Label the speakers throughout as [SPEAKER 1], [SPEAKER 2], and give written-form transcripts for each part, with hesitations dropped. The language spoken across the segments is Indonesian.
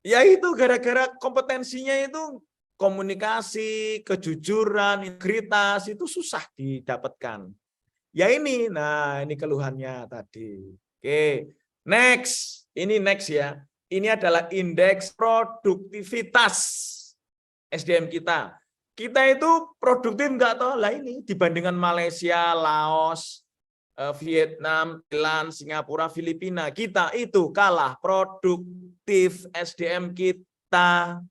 [SPEAKER 1] Ya itu gara-gara kompetensinya itu komunikasi, kejujuran, integritas itu susah didapatkan. Ya ini, nah ini keluhannya tadi. Oke, next. Ini next ya. Ini adalah indeks produktivitas SDM kita. Kita itu produktif enggak tahu lah ini dibandingkan Malaysia, Laos, Vietnam, Thailand, Singapura, Filipina. Kita itu kalah produktif SDM kita.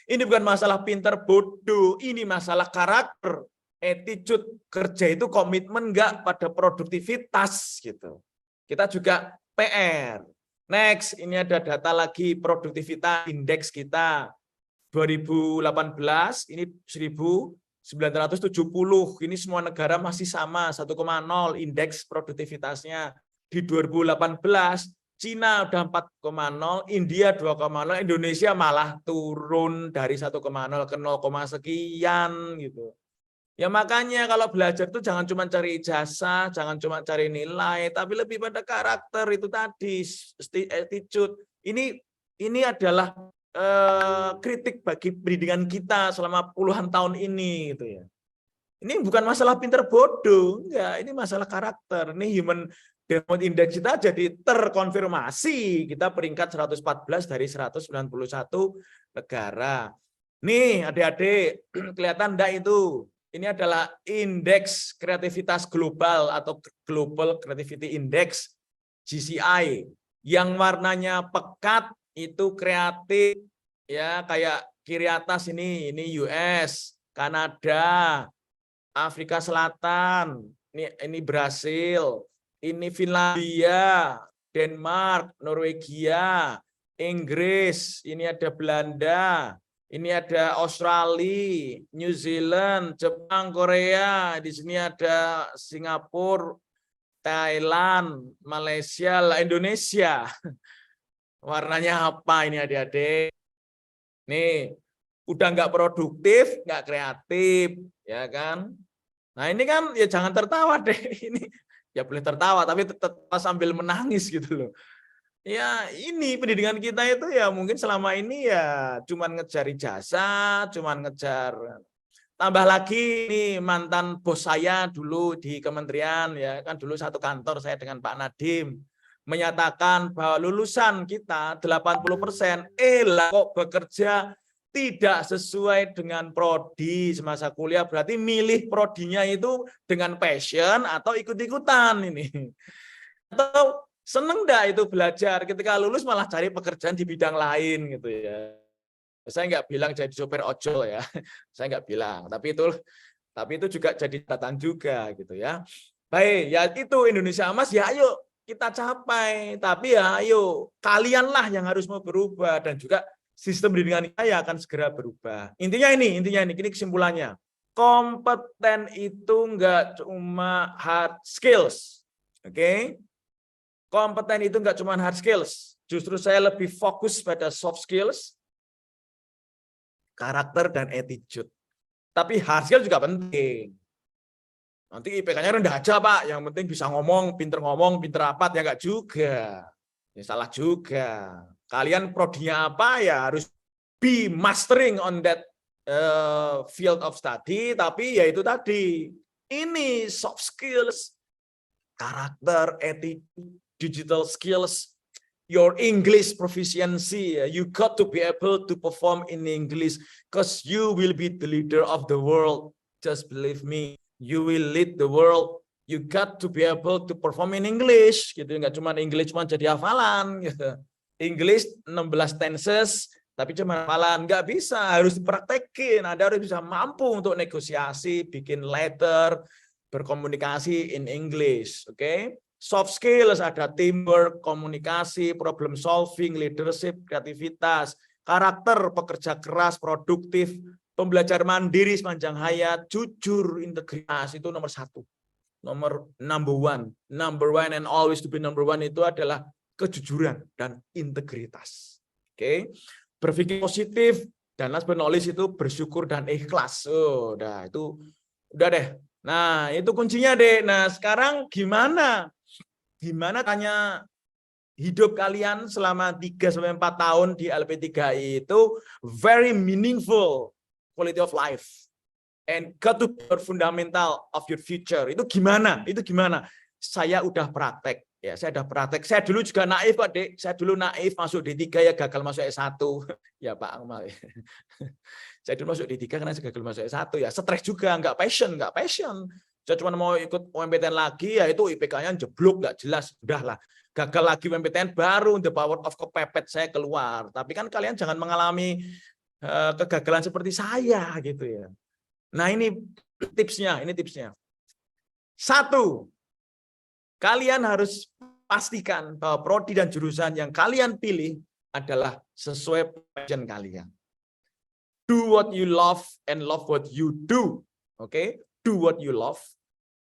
[SPEAKER 1] Ini bukan masalah pinter bodoh, ini masalah karakter, attitude kerja itu komitmen enggak pada produktivitas gitu. Kita juga PR. Next, ini ada data lagi produktivitas indeks kita 2018 ini 1970. Ini semua negara masih sama 1,0 indeks produktivitasnya. Di 2018 Cina udah 4,0, India 2,0, Indonesia malah turun dari 1,0 ke 0, sekian gitu. Ya makanya kalau belajar itu jangan cuma cari ijazah, jangan cuma cari nilai, tapi lebih pada karakter itu tadi, attitude. Ini adalah kritik bagi pendidikan kita selama puluhan tahun ini gitu ya. Ini bukan masalah pinter bodoh, enggak, ini masalah karakter. Ini human development index kita jadi terkonfirmasi. Kita peringkat 114 dari 191 negara. Nih adik-adik, kelihatan enggak itu? Ini adalah indeks kreativitas global atau Global Creativity Index GCI. Yang warnanya pekat itu kreatif ya, kayak kiri atas ini US, Kanada, Afrika Selatan, ini Brasil, ini Finlandia, Denmark, Norwegia, Inggris, ini ada Belanda, ini ada Australia, New Zealand, Jepang, Korea, di sini ada Singapura, Thailand, Malaysia, Indonesia. Warnanya apa ini adik-adik? Nih, udah nggak produktif, nggak kreatif, ya kan? Nah ini kan ya jangan tertawa deh, ini ya boleh tertawa tapi tetap sambil menangis gitu loh. Ya ini pendidikan kita itu ya mungkin selama ini ya cuman ngejar ijazah, cuman ngejar. Tambah lagi nih mantan bos saya dulu di kementerian ya kan, dulu satu kantor saya dengan Pak Nadiem menyatakan bahwa lulusan kita 80% lah kok bekerja tidak sesuai dengan prodi semasa kuliah, berarti milih prodinya itu dengan passion atau ikut-ikutan ini. Atau seneng enggak itu belajar, ketika lulus malah cari pekerjaan di bidang lain gitu ya. Saya nggak bilang jadi sopir ojol ya, saya nggak bilang, tapi itu juga jadi catatan juga gitu ya. Baik, ya itu Indonesia Emas ya ayo kita capai, tapi ya ayo kalianlah yang harus mau berubah dan juga sistem pendidikan kita ya akan segera berubah. Intinya ini kesimpulannya. Kompeten itu nggak cuma hard skills. Oke? Kompeten itu nggak cuma hard skills. Justru saya lebih fokus pada soft skills, karakter dan attitude. Tapi hard skill juga penting. Nanti IPK-nya rendah aja, Pak. Yang penting bisa ngomong, pinter rapat, ya nggak juga. Ya salah juga. Kalian prodinya apa ya harus be mastering on that field of study, tapi ya itu tadi. Ini soft skills, karakter, attitude, digital skills, your English proficiency. You got to be able to perform in English because you will be the leader of the world. Just believe me, you will lead the world. You got to be able to perform in English. Gitu, nggak cuma English cuma jadi hafalan. Gitu. English 16 tenses, tapi cuma hafalan nggak bisa, harus dipraktekin. Ada harus bisa mampu untuk negosiasi, bikin letter, berkomunikasi in English. Oke? Soft skills ada teamwork, komunikasi, problem solving, leadership, kreativitas, karakter, pekerja keras, produktif, pembelajar mandiri sepanjang hayat, jujur, integritas itu nomor 1. Number one and always to be number one itu adalah kejujuran dan integritas. Oke, berpikir positif dan last but not least itu bersyukur dan ikhlas. Udah itu udah deh. Nah itu kuncinya deh. Nah sekarang gimana tanya hidup kalian selama 3-4 tahun di LP3I itu very meaningful quality of life and got to be fundamental of your future. Itu gimana? Itu gimana? Saya udah praktek. Ya, saya udah praktek. Saya dulu juga naif, Pak Dek. Saya dulu naif masuk D3 ya gagal masuk S1. Ya, Pak Akmal. Saya dulu masuk D3 karena saya gagal masuk S1 ya. Stres juga, nggak passion. Saya cuma mau ikut UMPTN lagi, ya itu IPK-nya jeblok, nggak jelas. Udahlah, gagal lagi UMPTN, baru the power of kepepet saya keluar. Tapi kan kalian jangan mengalami kegagalan seperti saya gitu ya. Nah ini tipsnya. 1, kalian harus pastikan bahwa prodi dan jurusan yang kalian pilih adalah sesuai passion kalian. Do what you love and love what you do. Oke? Do what you love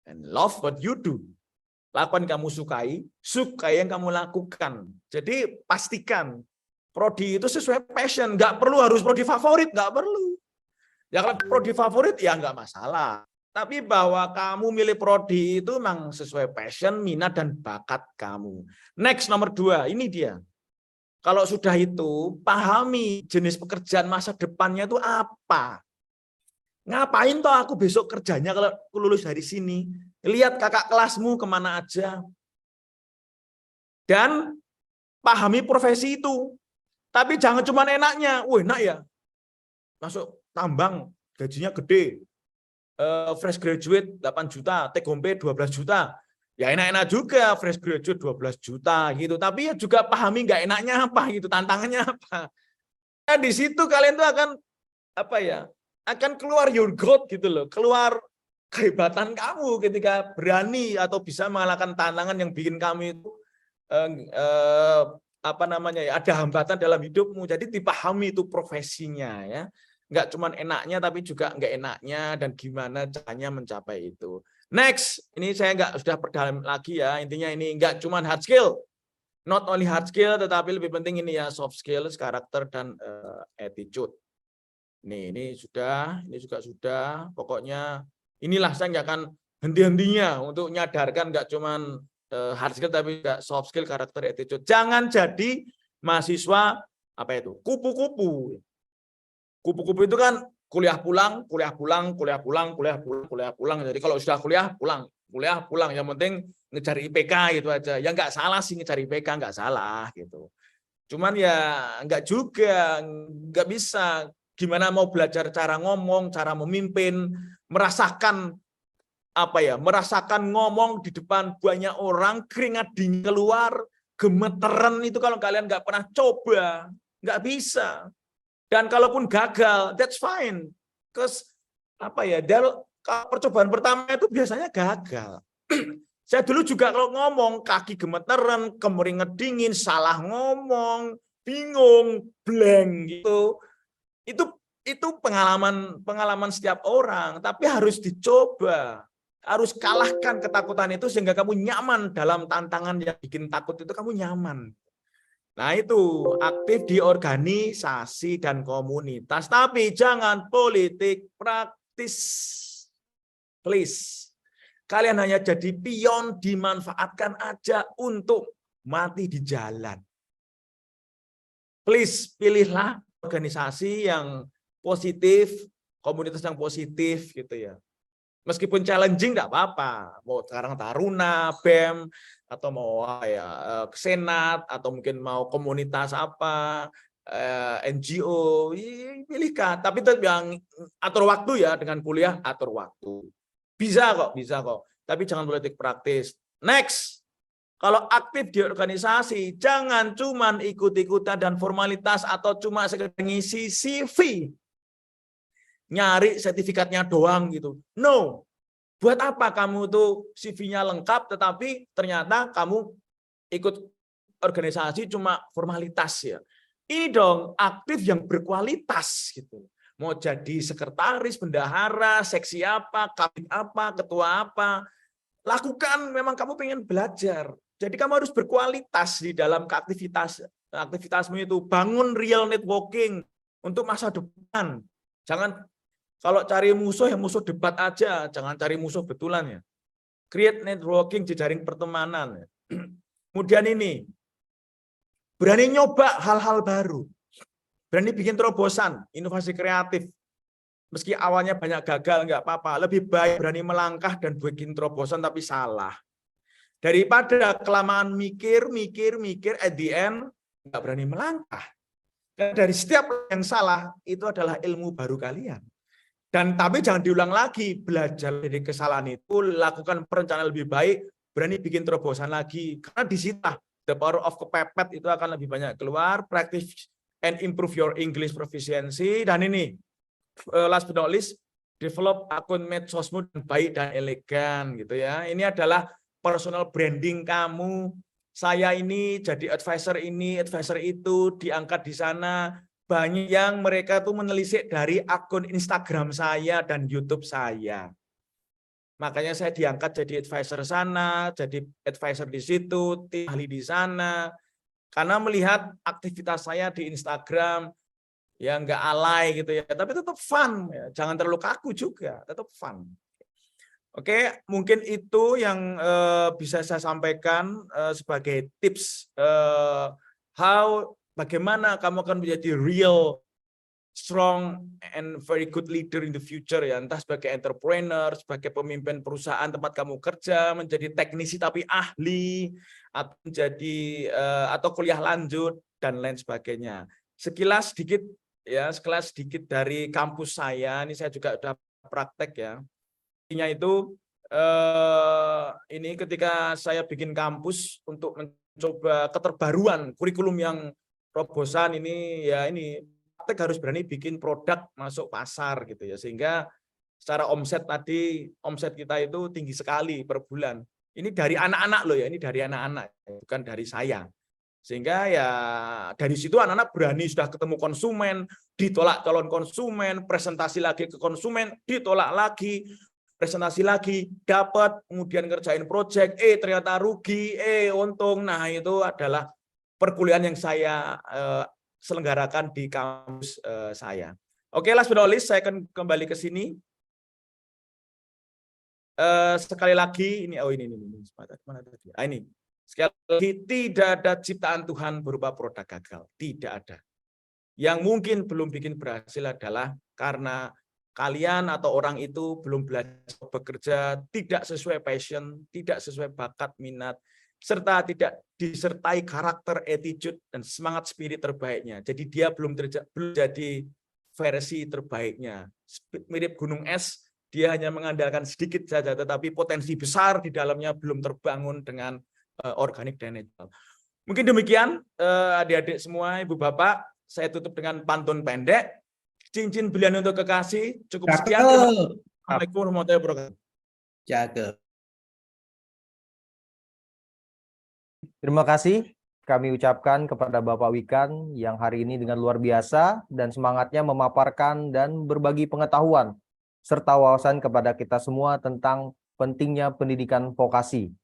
[SPEAKER 1] and love what you do. Lakukan yang kamu sukai yang kamu lakukan. Jadi pastikan prodi itu sesuai passion. Nggak perlu harus prodi favorit, nggak perlu. Ya kalau prodi favorit ya nggak masalah. Tapi bahwa kamu milih prodi itu memang sesuai passion, minat, dan bakat kamu. Next, nomor 2, ini dia. Kalau sudah itu, pahami jenis pekerjaan masa depannya itu apa. Ngapain toh aku besok kerjanya kalau aku lulus dari sini? Lihat kakak kelasmu kemana aja. Dan pahami profesi itu. Tapi jangan cuma enaknya. Wah, enak ya. Masuk tambang, gajinya gede. Fresh graduate 8 juta, take home pay 12 juta. Ya enak-enak juga fresh graduate 12 juta gitu. Tapi ya juga pahami nggak enaknya apa gitu, tantangannya apa. Nah, di situ kalian tuh akan akan keluar your growth gitu loh, keluar kehebatan kamu ketika berani atau bisa mengalahkan tantangan yang bikin kamu itu ada hambatan dalam hidupmu. Jadi dipahami itu profesinya ya. Nggak cuma enaknya tapi juga nggak enaknya dan gimana caranya mencapai itu. Next, ini saya sudah perdalam lagi ya. Intinya ini nggak cuma hard skill, not only hard skill, tetapi lebih penting ini ya soft skills, karakter dan attitude. Ini juga sudah. Pokoknya inilah saya nggak akan henti-hentinya untuk menyadarkan nggak cuma hard skill tapi juga soft skill, karakter, attitude. Jangan jadi mahasiswa kupu-kupu. Kupu-kupu itu kan kuliah pulang. Jadi kalau sudah kuliah pulang. Yang penting ngejar IPK gitu aja. Ya nggak salah sih ngejar IPK, nggak salah gitu. Cuman ya nggak juga, nggak bisa. Gimana mau belajar cara ngomong, cara memimpin, merasakan ngomong di depan banyak orang, keringat dingin keluar, gemeteran itu kalau kalian nggak pernah coba, nggak bisa. Dan kalaupun gagal, that's fine. Percobaan pertama itu biasanya gagal. Saya dulu juga kalau ngomong, kaki gemeteran, kemeringet dingin, salah ngomong, bingung, blank gitu. Itu pengalaman setiap orang, tapi harus dicoba. Harus kalahkan ketakutan itu sehingga kamu nyaman dalam tantangan yang bikin takut itu, kamu nyaman. Nah itu aktif di organisasi dan komunitas, tapi jangan politik praktis. Please. Kalian hanya jadi pion, dimanfaatkan aja untuk mati di jalan. Please pilihlah organisasi yang positif, komunitas yang positif gitu ya. Meskipun challenging enggak apa-apa. Mau sekarang Taruna, BEM, atau mau Senat, atau mungkin mau komunitas NGO, pilihkan. Tapi itu yang atur waktu ya, dengan kuliah atur waktu. Bisa kok. Tapi jangan politik praktis. Next, kalau aktif di organisasi, jangan cuma ikut-ikutan dan formalitas atau cuma sekedar ngisi CV. Nyari sertifikatnya doang gitu. No. Buat apa kamu tuh CV-nya lengkap tetapi ternyata kamu ikut organisasi cuma formalitas ya. Ini dong aktif yang berkualitas gitu. Mau jadi sekretaris, bendahara, seksi apa, kabit apa, ketua apa, lakukan, memang kamu pengen belajar. Jadi kamu harus berkualitas di dalam aktivitasmu itu. Bangun real networking untuk masa depan. Jangan kalau cari musuh ya musuh debat aja, jangan cari musuh betulan ya. Create networking, jejaring pertemanan. Kemudian ini, Berani nyoba hal-hal baru. Berani bikin terobosan, inovasi kreatif. Meski awalnya banyak gagal, nggak apa-apa. Lebih baik berani melangkah dan bikin terobosan tapi salah. Daripada kelamaan mikir, at the end nggak berani melangkah. Dan dari setiap yang salah, itu adalah ilmu baru kalian. Dan tapi jangan diulang lagi, belajar dari kesalahan itu, lakukan perencanaan lebih baik, berani bikin terobosan lagi. Karena di situ the power of kepepet itu akan lebih banyak keluar, practice and improve your English proficiency. Dan ini, last but not least, develop akun medsosmu yang baik dan elegan gitu ya. Ini adalah personal branding kamu. Saya ini jadi advisor ini, advisor itu, diangkat di sana. Banyak yang mereka tuh menelisik dari akun Instagram saya dan YouTube saya. Makanya saya diangkat jadi advisor sana, jadi advisor di situ, tim ahli di sana. Karena melihat aktivitas saya di Instagram, ya nggak alay gitu ya, tapi tetap fun. Ya. Jangan terlalu kaku juga, tetap fun. Oke, mungkin itu yang bisa saya sampaikan sebagai tips bagaimana kamu akan menjadi real strong and very good leader in the future ya, entah sebagai entrepreneur, sebagai pemimpin perusahaan tempat kamu kerja, menjadi teknisi tapi ahli, atau menjadi atau kuliah lanjut dan lain sebagainya. Sekilas sedikit dari kampus saya, ini saya juga sudah praktek ya. Intinya itu ini ketika saya bikin kampus untuk mencoba keterbaruan kurikulum yang terobosan ini ya ini harus berani bikin produk masuk pasar gitu ya, sehingga secara omset kita itu tinggi sekali per bulan. Ini dari anak-anak loh ya, ini dari anak-anak bukan dari saya. Sehingga ya dari situ anak-anak berani, sudah ketemu konsumen, ditolak calon konsumen, presentasi lagi ke konsumen, ditolak lagi, presentasi lagi, dapat, kemudian ngerjain project, ternyata rugi, untung. Nah, itu adalah perkuliahan yang saya selenggarakan di kampus saya. Oke, last but not least, saya akan kembali ke sini. Sekali lagi, ini mana tadi? Ini. Sekali lagi, tidak ada ciptaan Tuhan berupa produk gagal. Tidak ada. Yang mungkin belum bikin berhasil adalah karena kalian atau orang itu belum belajar bekerja, tidak sesuai passion, tidak sesuai bakat, minat, serta tidak disertai karakter, attitude, dan semangat spirit terbaiknya. Jadi dia belum jadi versi terbaiknya. Mirip gunung es, dia hanya mengandalkan sedikit saja, tetapi potensi besar di dalamnya belum terbangun dengan organik dan natural. Mungkin demikian, adik-adik semua, ibu bapak, saya tutup dengan pantun pendek. Cincin belian untuk kekasih, cukup sekian. Assalamualaikum warahmatullahi wabarakatuh.
[SPEAKER 2] Cakep. Terima kasih kami ucapkan kepada Bapak Wikan yang hari ini dengan luar biasa dan semangatnya memaparkan dan berbagi pengetahuan serta wawasan kepada kita semua tentang pentingnya pendidikan vokasi.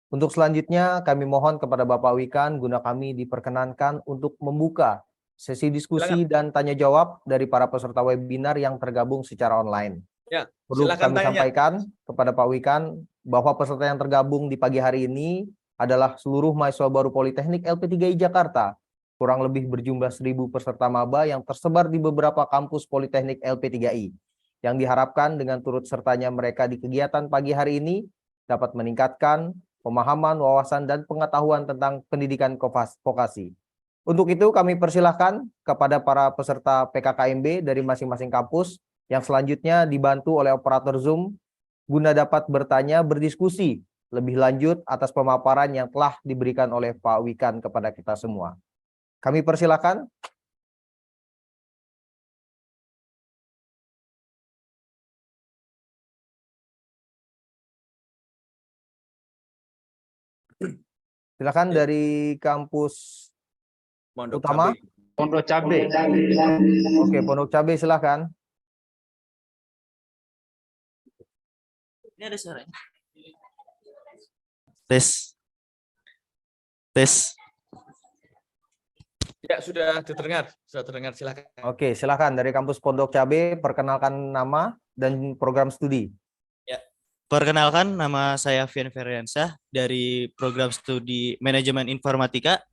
[SPEAKER 2] Untuk selanjutnya kami mohon kepada Bapak Wikan guna kami diperkenankan untuk membuka sesi diskusi dan tanya jawab dari para peserta webinar yang tergabung secara online.
[SPEAKER 1] Ya,
[SPEAKER 2] perlu kami sampaikan kepada Pak Wikan bahwa peserta yang tergabung di pagi hari ini adalah seluruh mahasiswa baru Politeknik LP3I Jakarta, kurang lebih berjumlah 1.000 peserta maba yang tersebar di beberapa kampus Politeknik LP3I, yang diharapkan dengan turut sertanya mereka di kegiatan pagi hari ini dapat meningkatkan pemahaman, wawasan, dan pengetahuan tentang pendidikan vokasi. Untuk itu kami persilahkan kepada para peserta PKKMB dari masing-masing kampus yang selanjutnya dibantu oleh operator Zoom guna dapat bertanya, berdiskusi lebih lanjut atas pemaparan yang telah diberikan oleh Pak Wikan kepada kita semua. Kami persilahkan. Silakan dari kampus utama.
[SPEAKER 3] Pondok Cabe.
[SPEAKER 2] Oke, Pondok Cabe silakan.
[SPEAKER 4] Ini ada suaranya. Tes.
[SPEAKER 1] Ya, sudah terdengar, silakan.
[SPEAKER 2] Oke, silakan dari kampus Pondok Cabe, perkenalkan nama dan program studi.
[SPEAKER 4] Ya. Perkenalkan, nama saya Fian Feriansyah dari program studi Manajemen Informatika.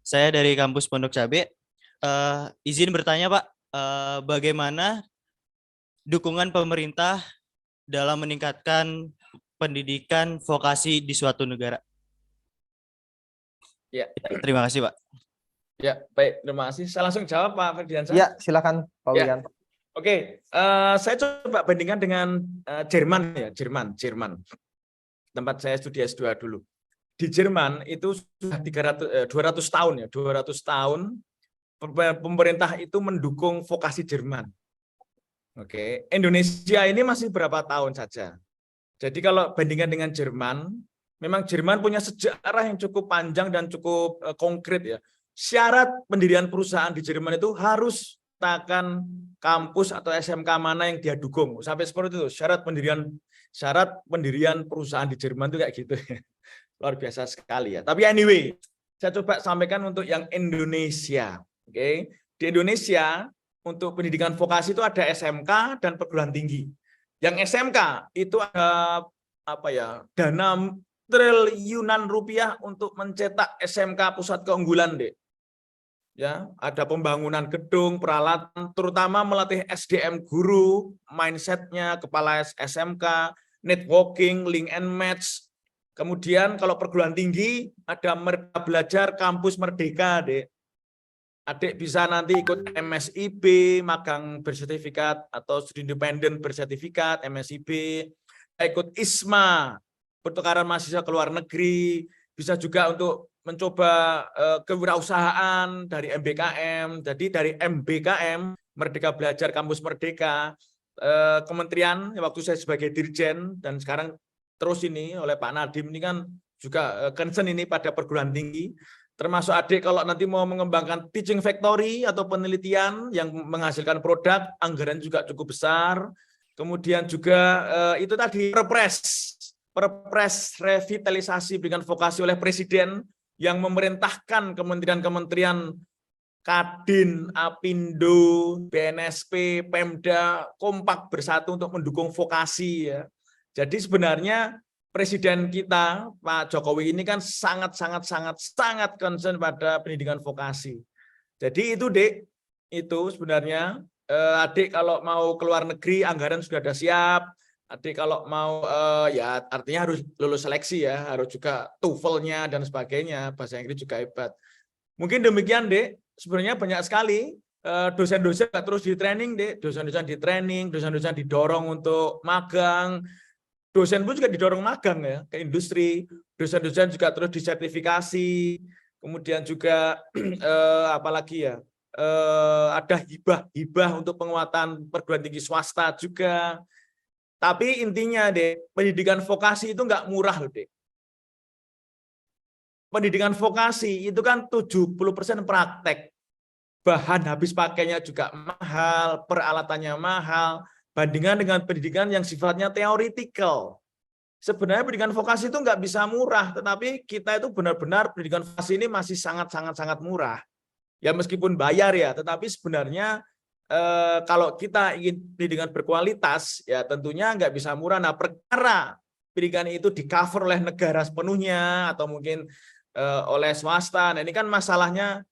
[SPEAKER 4] Saya dari kampus Pondok Cabe. Izin bertanya Pak, bagaimana dukungan pemerintah dalam meningkatkan pendidikan vokasi di suatu negara?
[SPEAKER 1] Ya,
[SPEAKER 4] Terima kasih Pak.
[SPEAKER 1] ya, baik, terima kasih. Saya langsung jawab Pak Ferdiansyah.
[SPEAKER 2] Ya, silakan Pak
[SPEAKER 1] Ya.
[SPEAKER 2] Wikan.
[SPEAKER 1] Oke, saya coba bandingkan dengan Jerman ya, Jerman. Tempat saya studi S2 dulu. Di Jerman itu sudah 200 tahun ya, 200 tahun pemerintah itu mendukung vokasi Jerman. Oke, Indonesia ini masih berapa tahun saja. Jadi kalau bandingkan dengan Jerman, memang Jerman punya sejarah yang cukup panjang dan cukup konkret ya. Syarat pendirian perusahaan di Jerman itu harus katakan kampus atau SMK mana yang dia dukung. Sampai seperti itu. Syarat pendirian perusahaan di Jerman itu kayak gitu. Luar biasa sekali ya. Tapi anyway, saya coba sampaikan untuk yang Indonesia. Oke. Di Indonesia untuk pendidikan vokasi itu ada SMK dan perguruan tinggi. Yang SMK itu ada dana triliunan rupiah untuk mencetak SMK pusat keunggulan, Dek. Ya, ada pembangunan gedung, peralatan, terutama melatih SDM guru, mindsetnya, kepala SMK, networking, link and match. Kemudian kalau perguruan tinggi ada Merdeka Belajar Kampus Merdeka, Dek. Adik bisa nanti ikut MSIB, magang bersertifikat atau studi independen bersertifikat, MSIB, ikut ISMA, pertukaran mahasiswa ke luar negeri, bisa juga untuk mencoba kewirausahaan dari MBKM. Jadi dari MBKM, Merdeka Belajar Kampus Merdeka, kementerian waktu saya sebagai dirjen dan sekarang terus ini oleh Pak Nadiem ini kan juga concern ini pada perguruan tinggi. Termasuk adik kalau nanti mau mengembangkan teaching factory atau penelitian yang menghasilkan produk, anggaran juga cukup besar. Kemudian juga itu tadi Perpres revitalisasi pendidikan vokasi oleh Presiden yang memerintahkan kementerian-kementerian Kadin, Apindo, BNSP, Pemda kompak bersatu untuk mendukung vokasi ya. Jadi sebenarnya Presiden kita Pak Jokowi ini kan sangat concern pada pendidikan vokasi. Jadi itu Dek, itu sebenarnya adik kalau mau keluar negeri anggaran sudah ada siap. Adik kalau mau ya artinya harus lulus seleksi ya, harus juga TOEFL-nya dan sebagainya, bahasa Inggris juga hebat. Mungkin demikian Dek, sebenarnya banyak sekali dosen-dosen terus di training Dek, dosen-dosen di training, dosen-dosen didorong untuk magang. Dosen pun juga didorong magang ya ke industri, dosen-dosen juga terus disertifikasi, kemudian juga apalagi ya ada hibah untuk penguatan perguruan tinggi swasta juga. Tapi intinya Dek, pendidikan vokasi itu nggak murah loh Dek. Pendidikan vokasi itu kan 70% praktek, bahan habis pakainya juga mahal, peralatannya mahal. Bandingkan dengan pendidikan yang sifatnya teoritikal. Sebenarnya pendidikan vokasi itu nggak bisa murah, tetapi kita itu benar-benar pendidikan vokasi ini masih sangat murah. Ya meskipun bayar ya, tetapi sebenarnya kalau kita ingin pendidikan berkualitas, ya tentunya nggak bisa murah. Nah perkara pendidikan itu di-cover oleh negara sepenuhnya, atau mungkin oleh swasta. Nah ini kan masalahnya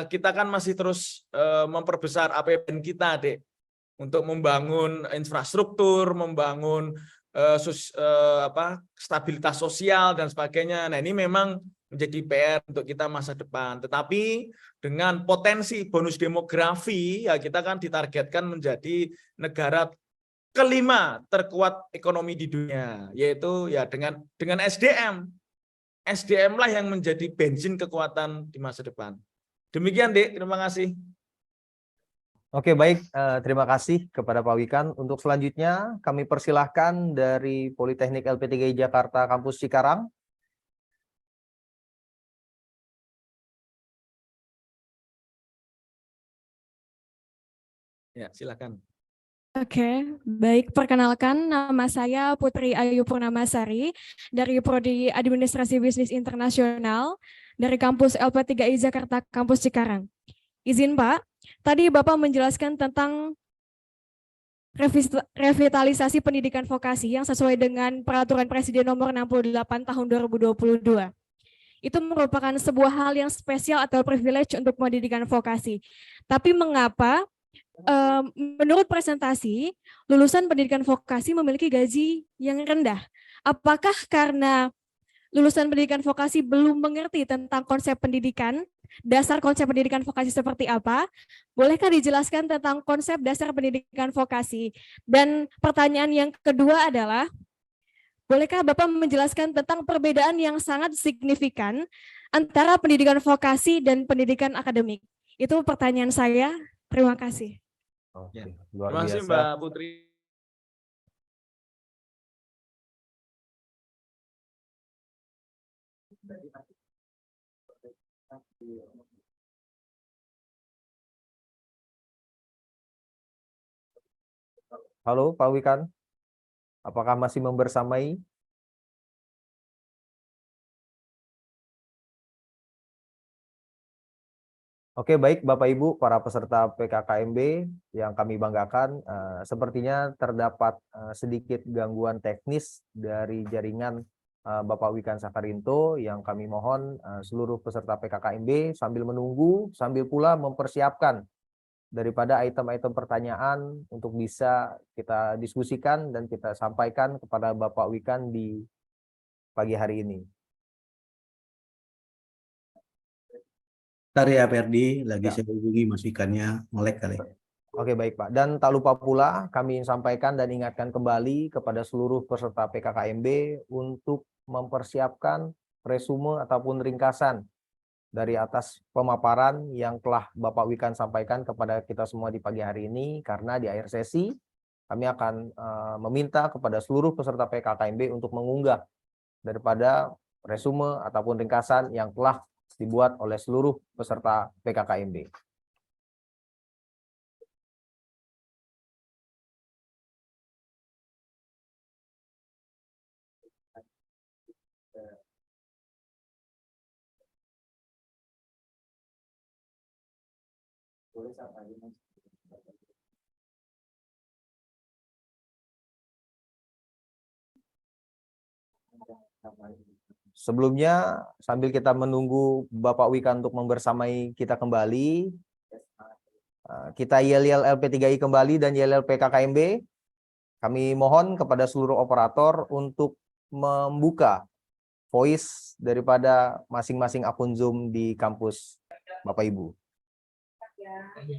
[SPEAKER 1] kita kan masih terus memperbesar APBN kita, Dek. Untuk membangun infrastruktur, membangun stabilitas sosial dan sebagainya. Nah ini memang menjadi PR untuk kita masa depan. Tetapi dengan potensi bonus demografi, ya kita kan ditargetkan menjadi negara kelima terkuat ekonomi di dunia, yaitu ya dengan SDM. SDM lah yang menjadi bensin kekuatan di masa depan. Demikian, Dek. Terima kasih.
[SPEAKER 2] Oke, baik. Terima kasih kepada Pak Wikan. Untuk selanjutnya, kami persilahkan dari Politeknik LP3I Jakarta Kampus Cikarang.
[SPEAKER 1] Ya, silakan.
[SPEAKER 3] Oke, baik. Perkenalkan, nama saya Putri Ayu Purnamasari dari Prodi Administrasi Bisnis Internasional dari Kampus LP3I Jakarta Kampus Cikarang. Izin Pak, tadi Bapak menjelaskan tentang revitalisasi pendidikan vokasi yang sesuai dengan Peraturan Presiden Nomor 68 Tahun 2022. itu merupakan sebuah hal yang spesial atau privilege untuk pendidikan vokasi. Tapi mengapa menurut presentasi, lulusan pendidikan vokasi memiliki gaji yang rendah? Apakah karena lulusan pendidikan vokasi belum mengerti tentang konsep pendidikan, dasar konsep pendidikan vokasi seperti apa? Bolehkah dijelaskan tentang konsep dasar pendidikan vokasi? Dan pertanyaan yang kedua adalah, bolehkah Bapak menjelaskan tentang perbedaan yang sangat signifikan antara pendidikan vokasi dan pendidikan akademik? Itu pertanyaan saya. Terima kasih.
[SPEAKER 2] Oke, luar
[SPEAKER 1] Terima kasih
[SPEAKER 2] biasa.
[SPEAKER 1] Mbak Putri.
[SPEAKER 2] Halo Pak Wikan, apakah masih membersamai? Oke, baik Bapak Ibu, para peserta PKKMB yang kami banggakan, sepertinya terdapat sedikit gangguan teknis dari jaringan Bapak Wikan Sakarinto yang kami mohon seluruh peserta PKKMB sambil menunggu, sambil pula mempersiapkan daripada item-item pertanyaan untuk bisa kita diskusikan dan kita sampaikan kepada Bapak Wikan di pagi hari ini.
[SPEAKER 5] Bentar ya Ferdi, lagi
[SPEAKER 2] Ya.
[SPEAKER 5] saya hubungi Mas Wikannya, melek kali.
[SPEAKER 2] Oke, baik Pak. Dan tak lupa pula kami sampaikan dan ingatkan kembali kepada seluruh peserta PKKMB untuk mempersiapkan resume ataupun ringkasan dari atas pemaparan yang telah Bapak Wikan sampaikan kepada kita semua di pagi hari ini, karena di akhir sesi kami akan meminta kepada seluruh peserta PKKMB untuk mengunggah daripada resume ataupun ringkasan yang telah dibuat oleh seluruh peserta PKKMB. Sebelumnya, sambil kita menunggu Bapak Wikan untuk membersamai kita kembali, kita yel-yel LP3I kembali dan yel-yel PKKMB. Kami mohon kepada seluruh operator untuk membuka voice daripada masing-masing akun Zoom di kampus Bapak Ibu.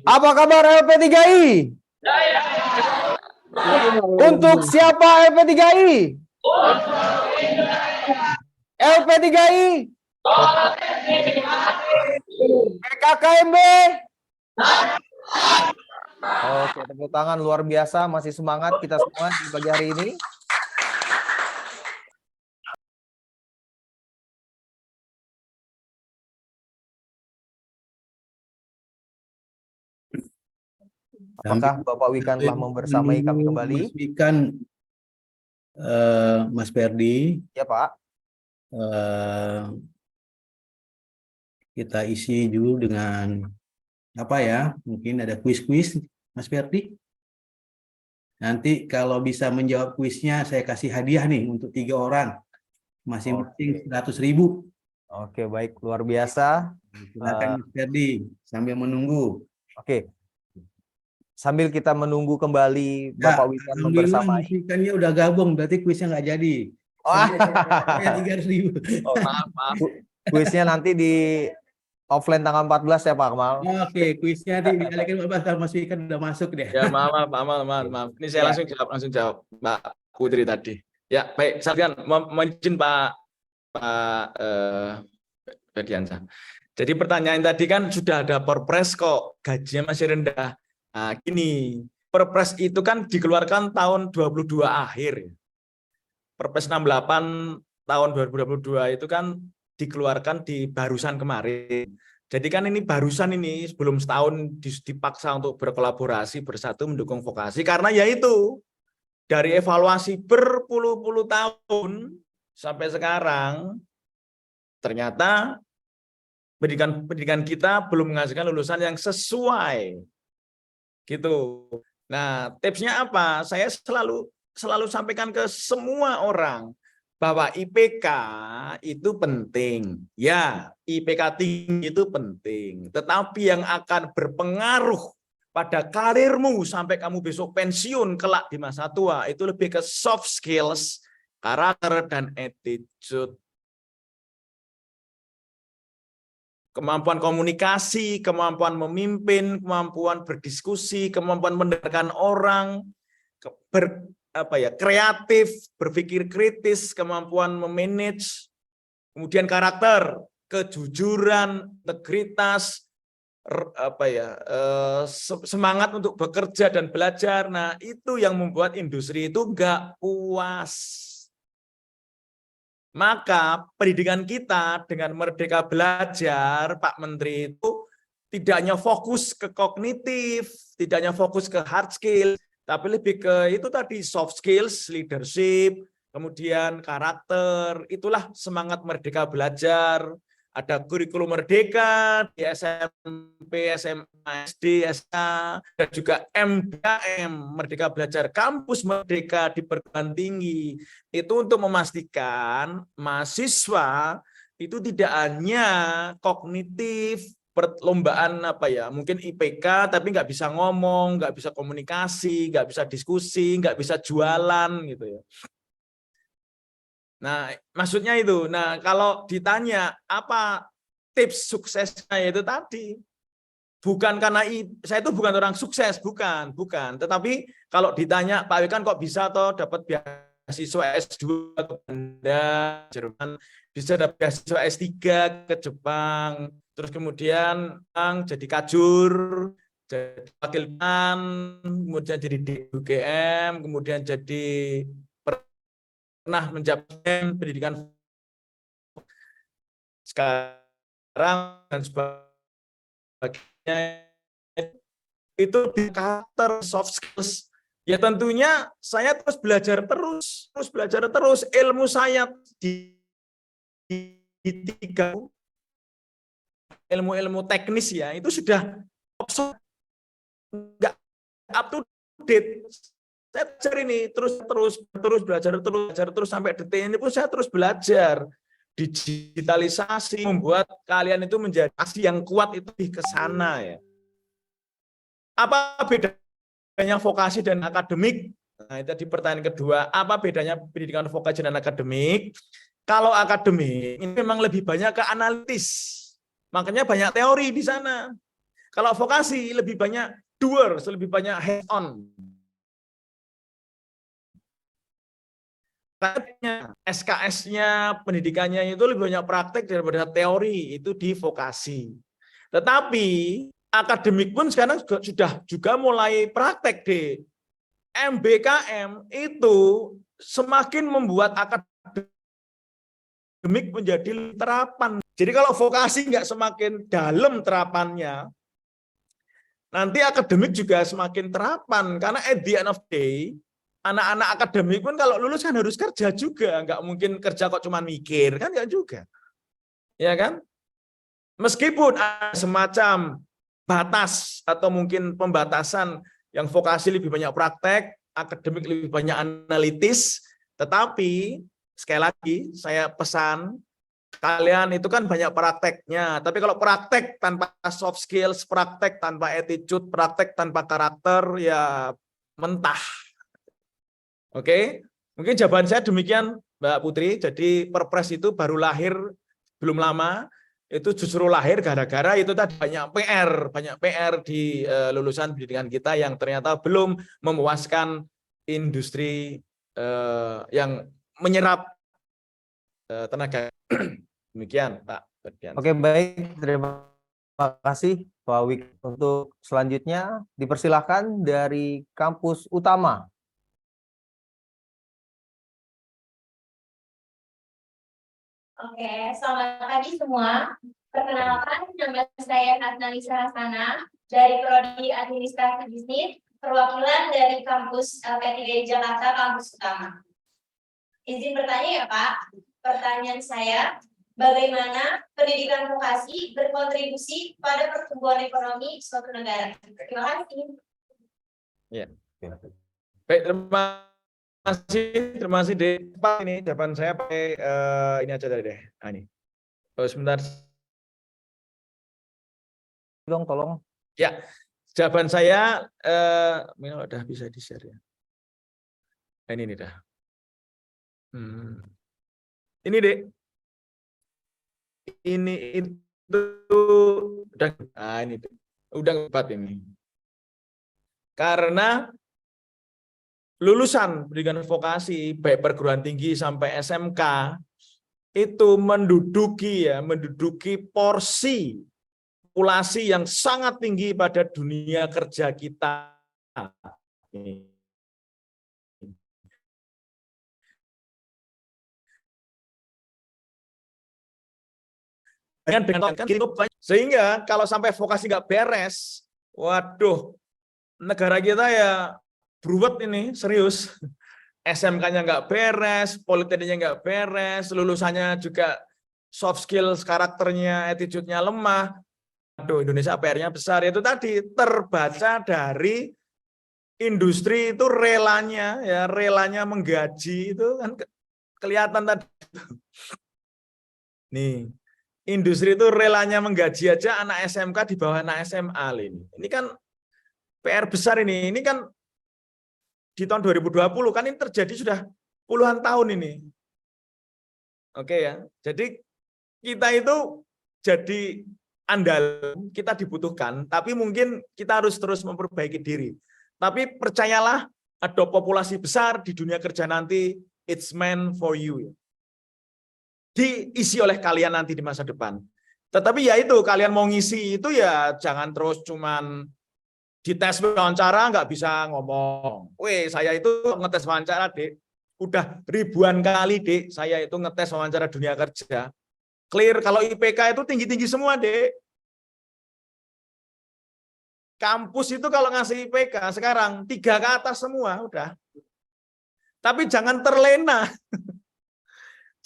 [SPEAKER 2] Apa kabar LP3I? Untuk siapa LP3I? LP3I, PKKMB. Oke, tepuk tangan luar biasa, masih semangat kita semua di pagi hari ini. Apakah Bapak Wikan telah membersamai kami kembali?
[SPEAKER 5] Mas Wikan, Mas Ferdi,
[SPEAKER 2] Ya Pak.
[SPEAKER 5] kita isi dulu dengan apa ya? Mungkin ada kuis-kuis, Mas Ferdi. Nanti kalau bisa menjawab kuisnya, saya kasih hadiah nih untuk 3 orang, masing-masing 100.000.
[SPEAKER 2] Oke, baik, luar biasa.
[SPEAKER 5] Silakan Mas Ferdi sambil menunggu.
[SPEAKER 2] Oke, sambil kita menunggu kembali Bapak Wikan
[SPEAKER 5] Alhamdulillah
[SPEAKER 2] membersamai.
[SPEAKER 5] Mas Wikannya udah gabung, berarti kuisnya nggak jadi. Saya 300.000.
[SPEAKER 1] Oh, maaf.
[SPEAKER 2] Kuisnya nanti di offline tanggal 14 ya Pak Kemal.
[SPEAKER 5] Oke, kuisnya nanti dikalikan 14 kalau Mas Wikan udah masuk deh.
[SPEAKER 1] Ya, maaf. Ini saya langsung jawab Mbak Putri tadi. Ya, baik, Salvian, izin Pak Ferdiansyah. Jadi pertanyaan tadi kan sudah ada Perpres kok gajinya masih rendah. Nah, gini, Perpres itu kan dikeluarkan tahun 22 akhir. Perpres 68 tahun 2022 itu kan dikeluarkan di barusan kemarin. Jadi kan ini barusan ini sebelum setahun dipaksa untuk berkolaborasi bersatu mendukung vokasi karena yaitu dari evaluasi berpuluh-puluh tahun sampai sekarang ternyata pendidikan kita belum menghasilkan lulusan yang sesuai. Gitu. Nah, tipsnya apa? Saya selalu sampaikan ke semua orang bahwa IPK itu penting. Ya, IPK tinggi itu penting. Tetapi yang akan berpengaruh pada karirmu sampai kamu besok pensiun kelak di masa tua itu lebih ke soft skills, karakter dan attitude. Kemampuan komunikasi, kemampuan memimpin, kemampuan berdiskusi, kemampuan mendengarkan orang, kreatif, berpikir kritis, kemampuan memanage, kemudian karakter, kejujuran, integritas, semangat untuk bekerja dan belajar. Nah, itu yang membuat industri itu nggak puas. Maka pendidikan kita dengan Merdeka Belajar, Pak Menteri, itu tidak hanya fokus ke kognitif, tidak hanya fokus ke hard skill, tapi lebih ke itu tadi soft skills, leadership, kemudian karakter. Itulah semangat Merdeka Belajar. Ada kurikulum merdeka di SMP, SMA, SD, SMA, dan juga MBKM, Merdeka Belajar Kampus Merdeka di perguruan tinggi. Itu untuk memastikan mahasiswa itu tidak hanya kognitif, perlombaan mungkin IPK, tapi nggak bisa ngomong, nggak bisa komunikasi, nggak bisa diskusi, nggak bisa jualan gitu ya. Nah, maksudnya itu. Nah, kalau ditanya apa tips suksesnya, itu tadi. Bukan karena saya itu bukan orang sukses, bukan. Tetapi kalau ditanya, Pak Wikan kok bisa toh dapat beasiswa S2 ke Belanda, Jerman, bisa dapat beasiswa S3 ke Jepang, terus kemudian jadi kajur, jadi wakil PAN, kemudian jadi DUGM, kemudian jadi pernah menjabat pendidikan sekarang dan sebagainya, itu di karakter soft skills. Ya tentunya saya terus belajar terus ilmu saya di tiga ilmu-ilmu teknis ya itu sudah nggak up to date. Saya belajar ini terus belajar sampai detik ini pun saya terus belajar. Digitalisasi membuat kalian itu menjadi aksi yang kuat itu di kesana ya. Apa bedanya vokasi dan akademik? Nah, itu di pertanyaan kedua. Apa bedanya pendidikan vokasi dan akademik? Kalau akademik ini memang lebih banyak ke analitis, makanya banyak teori di sana. Kalau vokasi lebih banyak doers, lebih banyak hands on. SKS-nya, pendidikannya itu lebih banyak praktek daripada teori, itu di vokasi. Tetapi akademik pun sekarang sudah juga mulai praktek di MBKM itu semakin membuat akademik menjadi terapan. Jadi kalau vokasi nggak semakin dalam terapannya, nanti akademik juga semakin terapan. Karena at the end of the day, anak-anak akademik pun kalau lulus kan harus kerja juga, nggak mungkin kerja kok cuma mikir, kan nggak juga. Ya kan? Meskipun ada semacam batas atau mungkin pembatasan yang vokasi lebih banyak praktek, akademik lebih banyak analitis, tetapi sekali lagi saya pesan, kalian itu kan banyak prakteknya, tapi kalau praktek tanpa soft skills, praktek tanpa attitude, praktek tanpa karakter, ya mentah. Oke, mungkin jawaban saya demikian, Mbak Putri. Jadi Perpres itu baru lahir belum lama, itu justru lahir gara-gara itu tadi banyak PR di lulusan pendidikan kita yang ternyata belum memuaskan industri yang menyerap tenaga. Demikian, Pak Ferdian.
[SPEAKER 2] Oke, baik. Terima kasih, Pak Wik. Untuk selanjutnya dipersilakan dari kampus utama.
[SPEAKER 6] Oke, selamat pagi semua. Perkenalkan, nama saya Natnalisa Hasana dari Prodi Administrasi Bisnis, perwakilan dari kampus LP3 Jakarta, kampus utama. Izin bertanya ya Pak, pertanyaan saya, bagaimana pendidikan vokasi berkontribusi pada pertumbuhan ekonomi suatu negara? Terima kasih.
[SPEAKER 1] Ya. Baik, terima Terima kasih Dek. Pak, ini jawaban saya pakai ini aja tadi deh. Nah, ini. Oh, sebentar.
[SPEAKER 2] Tolong.
[SPEAKER 1] Ya, jawaban saya ini udah bisa di-share ya. Nah, ini dah. Ini Dek. Ini itu udah ini Dek. Udah empat ini. Karena lulusan pendidikan vokasi baik perguruan tinggi sampai SMK itu menduduki porsi populasi yang sangat tinggi pada dunia kerja kita. Sehingga kalau sampai vokasi nggak beres, waduh, negara kita ya beruwet ini, serius. SMK-nya nggak beres, politekniknya nggak beres, lulusannya juga soft skills, karakternya, attitude-nya lemah. Aduh, Indonesia PR-nya besar. Itu tadi terbaca dari industri itu relanya menggaji itu kan kelihatan tadi. Nih, industri itu relanya menggaji aja anak SMK di bawah anak SMA ini. Ini kan PR besar ini. Ini kan di tahun 2020 kan ini terjadi sudah puluhan tahun ini. Oke ya. Jadi kita itu jadi andal, kita dibutuhkan, tapi mungkin kita harus terus memperbaiki diri. Tapi percayalah, ada populasi besar di dunia kerja nanti, it's meant for you. Diisi oleh kalian nanti di masa depan. Tetapi ya itu, kalian mau ngisi itu ya jangan terus cuman dites wawancara nggak bisa ngomong. Weh, saya itu ngetes wawancara, Dek. Udah ribuan kali, Dek, saya itu ngetes wawancara dunia kerja. Clear, kalau IPK itu tinggi-tinggi semua, Dek. Kampus itu kalau ngasih IPK sekarang 3 ke atas semua, udah. Tapi jangan terlena.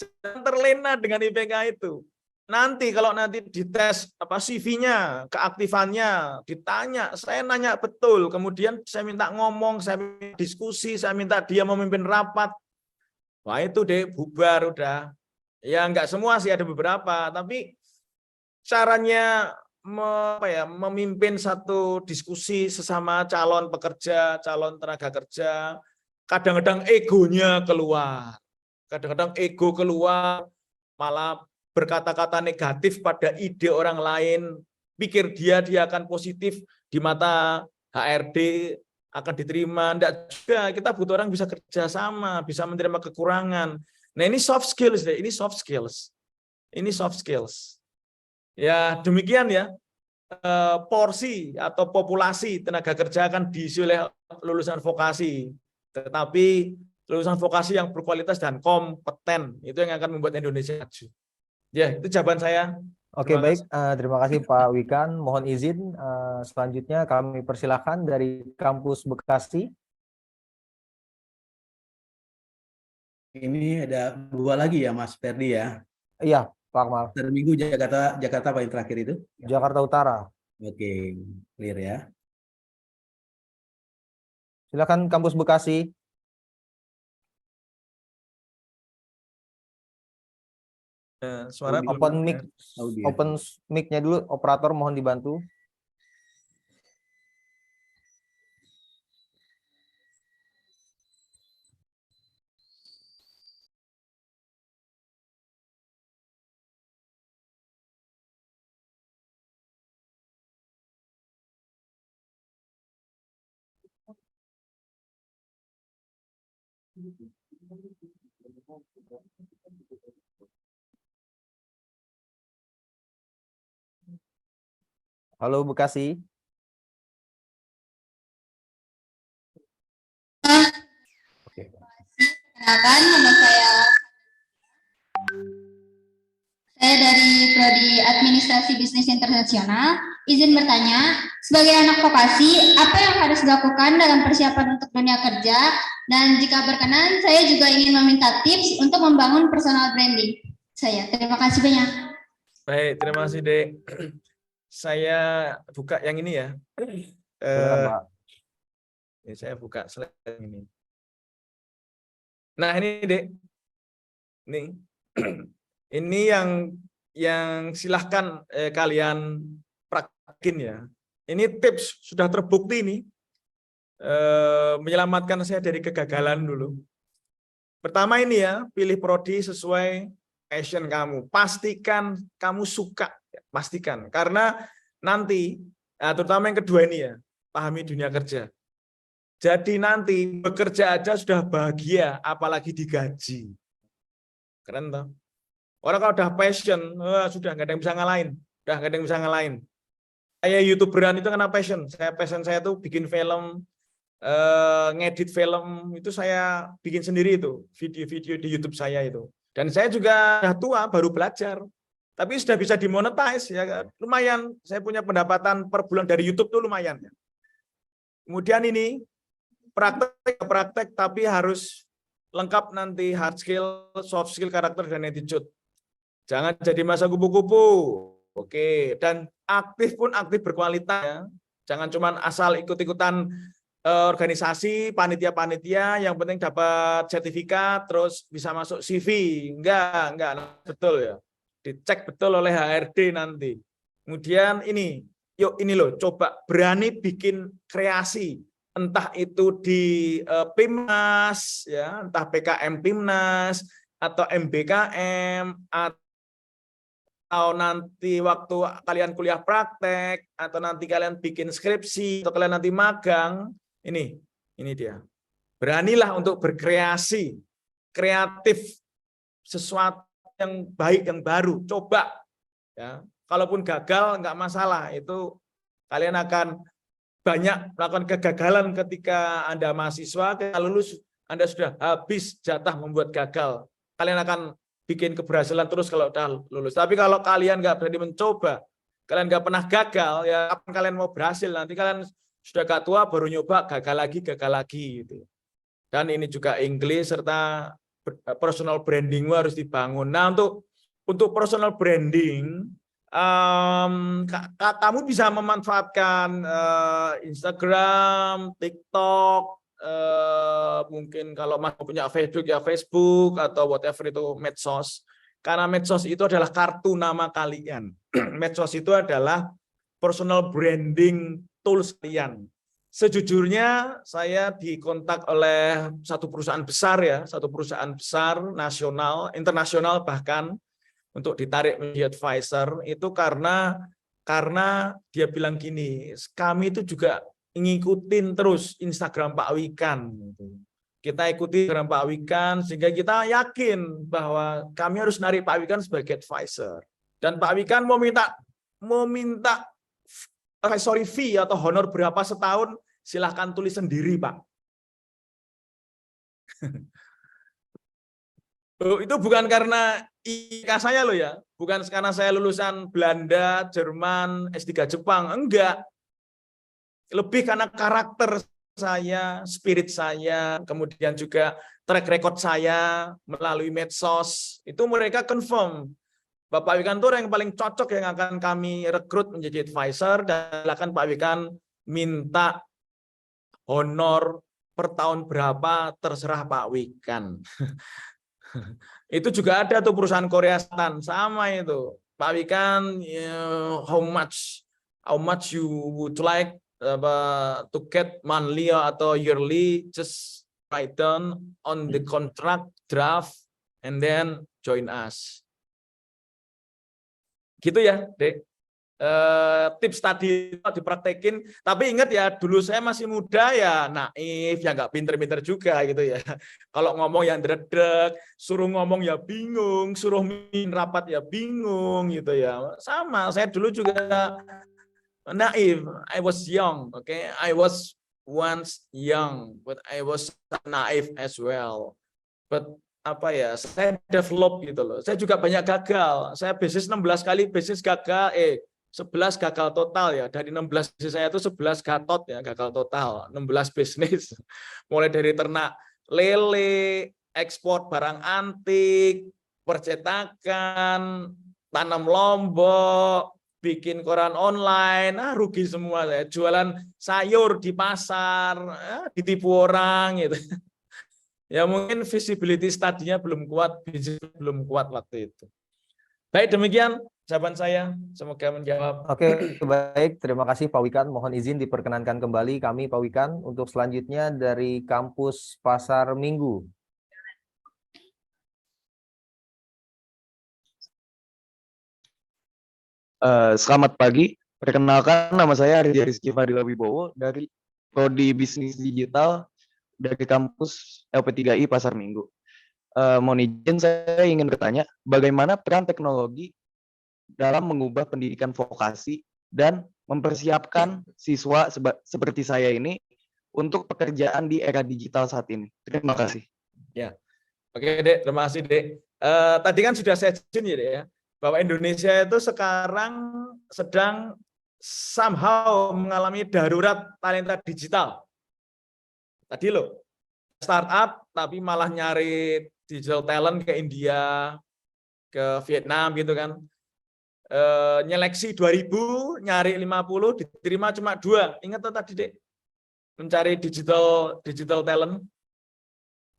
[SPEAKER 1] Jangan terlena dengan IPK itu. Nanti kalau nanti dites CV-nya, keaktifannya, ditanya, saya nanya betul, kemudian saya minta ngomong, saya minta diskusi, saya minta dia memimpin rapat. Wah itu deh bubar udah. Ya enggak semua sih, ada beberapa, tapi caranya memimpin satu diskusi sesama calon pekerja, calon tenaga kerja, kadang-kadang egonya keluar. Kadang-kadang ego keluar, malah berkata-kata negatif pada ide orang lain, pikir dia akan positif di mata HRD, akan diterima. Enggak juga, kita butuh orang bisa kerja sama, bisa menerima kekurangan. Nah ini soft skills, ini soft skills. Ini soft skills. Ya demikian ya, porsi atau populasi tenaga kerja akan diisi oleh lulusan vokasi. Tetapi lulusan vokasi yang berkualitas dan kompeten, itu yang akan membuat Indonesia maju. Ya, itu jawaban saya.
[SPEAKER 2] Oke, baik. Terima kasih Pak Wikan. Mohon izin selanjutnya kami persilahkan dari kampus Bekasi.
[SPEAKER 5] Ini ada 2 lagi ya Mas Ferdi ya.
[SPEAKER 2] Iya, Pak Akmal.
[SPEAKER 5] Hari Minggu Jakarta paling terakhir itu.
[SPEAKER 2] Jakarta Utara.
[SPEAKER 5] Oke, clear ya.
[SPEAKER 2] Silakan kampus Bekasi.
[SPEAKER 1] Suara
[SPEAKER 2] Open mic, open mic-nya dulu, operator mohon dibantu. Halo Bekasi.
[SPEAKER 7] Kenalkan, nama saya dari Prodi Administrasi Bisnis Internasional. Izin bertanya, sebagai anak vokasi, apa yang harus dilakukan dalam persiapan untuk dunia kerja? Dan jika berkenan, saya juga ingin meminta tips untuk membangun personal branding. Terima kasih banyak.
[SPEAKER 1] Baik, terima kasih Dek. Saya buka yang ini ya.
[SPEAKER 2] Silakan, Pak.
[SPEAKER 1] Saya buka slide ini. Nah ini Dek, nih ini yang silahkan kalian praktekin ya. Ini tips sudah terbukti nih, menyelamatkan saya dari kegagalan dulu. Pertama ini ya, pilih prodi sesuai passion kamu. Pastikan kamu suka, pastikan. Karena nanti, terutama yang kedua ini ya, pahami dunia kerja. Jadi nanti bekerja aja sudah bahagia, apalagi digaji. Keren toh? Orang kalau udah passion, sudah nggak ada yang bisa ngalahin. Udah nggak ada yang bisa ngalahin. Saya YouTuberan itu karena passion. Passion saya tuh bikin film, ngedit film itu saya bikin sendiri itu, video-video di YouTube saya itu. Dan saya juga sudah tua, baru belajar. Tapi sudah bisa dimonetize ya, lumayan. Saya punya pendapatan per bulan dari YouTube tuh lumayan. Kemudian ini praktek tapi harus lengkap nanti hard skill, soft skill, karakter dan attitude. Jangan jadi masa kupu-kupu. Oke, dan aktif pun aktif berkualitas ya. Jangan cuma asal ikut-ikutan organisasi, panitia-panitia, yang penting dapat sertifikat, terus bisa masuk CV. Enggak betul ya. Dicek betul oleh HRD nanti. Kemudian ini, yuk ini loh, coba berani bikin kreasi. Entah itu di PIMNAS, ya, entah PKM PIMNAS, atau MBKM, atau nanti waktu kalian kuliah praktek, atau nanti kalian bikin skripsi, atau kalian nanti magang. Ini dia. Beranilah untuk berkreasi, kreatif, sesuatu yang baik, yang baru. Coba. Ya. Kalaupun gagal, nggak masalah. Itu kalian akan banyak melakukan kegagalan ketika Anda mahasiswa, ketika lulus, Anda sudah habis jatah membuat gagal. Kalian akan bikin keberhasilan terus kalau udah lulus. Tapi kalau kalian nggak berani mencoba, kalian nggak pernah gagal, ya kapan kalian mau berhasil? Nanti kalian sudah agak tua baru nyoba, gagal lagi gitu. Dan ini juga English serta personal branding harus dibangun. Nah, untuk personal branding, kamu bisa memanfaatkan Instagram, TikTok, mungkin kalau masih punya Facebook ya Facebook atau whatever itu medsos. Karena medsos itu adalah kartu nama kalian. Medsos itu adalah personal branding tools kalian. Sejujurnya saya dikontak oleh satu perusahaan besar ya, satu perusahaan besar nasional, internasional bahkan untuk ditarik menjadi advisor itu karena dia bilang gini, kami itu juga ngikutin terus Instagram Pak Wikan. Kita ikuti Instagram Pak Wikan sehingga kita yakin bahwa kami harus narik Pak Wikan sebagai advisor. Dan Pak Wikan mau minta advisory fee atau honor berapa setahun, silahkan tulis sendiri, Pak. Itu bukan karena IK saya loh ya, bukan karena saya lulusan Belanda, Jerman, S3 Jepang, enggak. Lebih karena karakter saya, spirit saya, kemudian juga track record saya melalui medsos, itu mereka confirm Bapak Wikan itu yang paling cocok yang akan kami rekrut menjadi advisor, dan silakan Pak Wikan minta honor per tahun berapa terserah Pak Wikan. Itu juga ada tuh perusahaan Korea Selatan sama itu. Pak Wikan, how much you would like to get monthly atau yearly, just write down on the contract draft and then join us. Gitu ya, Dek. Tips tadi dipraktekin, tapi ingat ya, dulu saya masih muda ya, naif ya, nggak pinter-pinter juga gitu ya. Kalau ngomong yang dredeg, suruh ngomong ya bingung, suruh mimpin rapat ya bingung gitu ya. Sama, saya dulu juga naif. I was young, okay? I was once young, but I was naif as well. But apa ya, saya develop gitu loh. Saya juga banyak gagal. Saya bisnis 16 kali bisnis gagal, 11 gagal total ya. Dari 16 bisnis saya itu 11 gatot ya, gagal total. 16 bisnis. Mulai dari ternak lele, ekspor barang antik, percetakan, tanam lombok, bikin koran online, rugi semua saya. Jualan sayur di pasar, ditipu orang gitu. Ya mungkin visibility study-nya belum kuat, belum kuat waktu itu. Baik, demikian jawaban saya. Semoga menjawab.
[SPEAKER 2] Oke, baik. Terima kasih Pak Wikan. Mohon izin diperkenankan kembali kami Pak Wikan untuk selanjutnya dari kampus Pasar Minggu.
[SPEAKER 8] Selamat pagi. Perkenalkan, nama saya Arya Rizky Fadila Wibowo dari Prodi Bisnis Digital dari kampus LP3I Pasar Minggu. Mohon izin, saya ingin bertanya, bagaimana peran teknologi dalam mengubah pendidikan vokasi dan mempersiapkan siswa seperti saya ini untuk pekerjaan di era digital saat ini? Terima kasih.
[SPEAKER 1] Ya, oke Dek, terima kasih Dek. Tadi kan sudah saya jelasin ya Dek ya, bahwa Indonesia itu sekarang sedang somehow mengalami darurat talenta digital. Tadi loh, startup tapi malah nyari digital talent ke India, ke Vietnam gitu kan. Nyeleksi 2000, nyari 50, diterima cuma 2. Ingat tuh tadi Dek, mencari digital talent.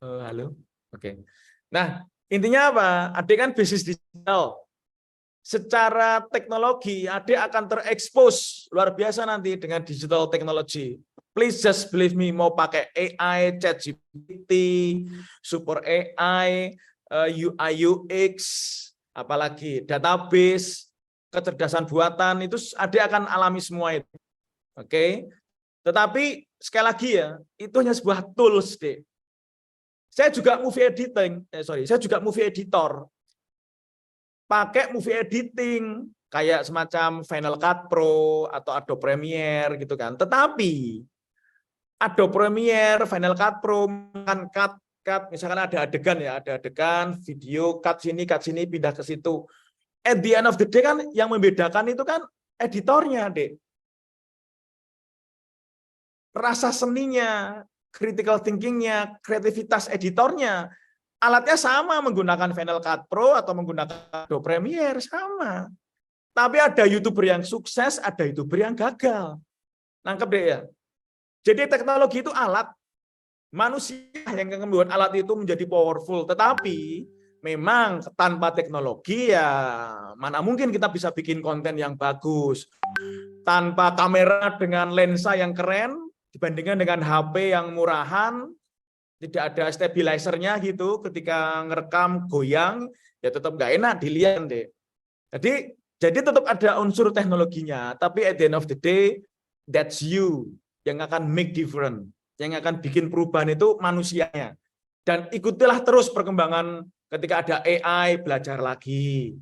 [SPEAKER 1] Halo, oke. Nah, intinya apa? Adik kan bisnis digital. Secara teknologi, adik akan terekspos luar biasa nanti dengan digital technology. Please just believe me, mau pakai AI, ChatGPT, Super AI, UI UX, apalagi database, kecerdasan buatan, itu adik akan alami semua itu. Oke. Tetapi sekali lagi ya, itu hanya sebuah tools, Dek. Saya juga movie editor. Pakai movie editing kayak semacam Final Cut Pro atau Adobe Premiere gitu kan. Tetapi Adobe Premiere, Final Cut Pro kan cut misalkan ada adegan video cut sini pindah ke situ. At the end of the day kan yang membedakan itu kan editornya, Dek. Rasa seninya, critical thinkingnya, kreativitas editornya. Alatnya sama, menggunakan Final Cut Pro atau menggunakan Adobe Premiere, sama. Tapi ada YouTuber yang sukses, ada YouTuber yang gagal. Nangkep deh ya. Jadi teknologi itu alat. Manusia yang membuat alat itu menjadi powerful. Tetapi memang tanpa teknologi ya mana mungkin kita bisa bikin konten yang bagus. Tanpa kamera dengan lensa yang keren, dibandingkan dengan HP yang murahan, tidak ada stabilizernya gitu, ketika ngerekam goyang ya tetap nggak enak dilihat deh. Jadi tetap ada unsur teknologinya, tapi at the end of the day that's you yang akan make different, yang akan bikin perubahan itu manusianya. Dan ikutilah terus perkembangan, ketika ada AI belajar lagi.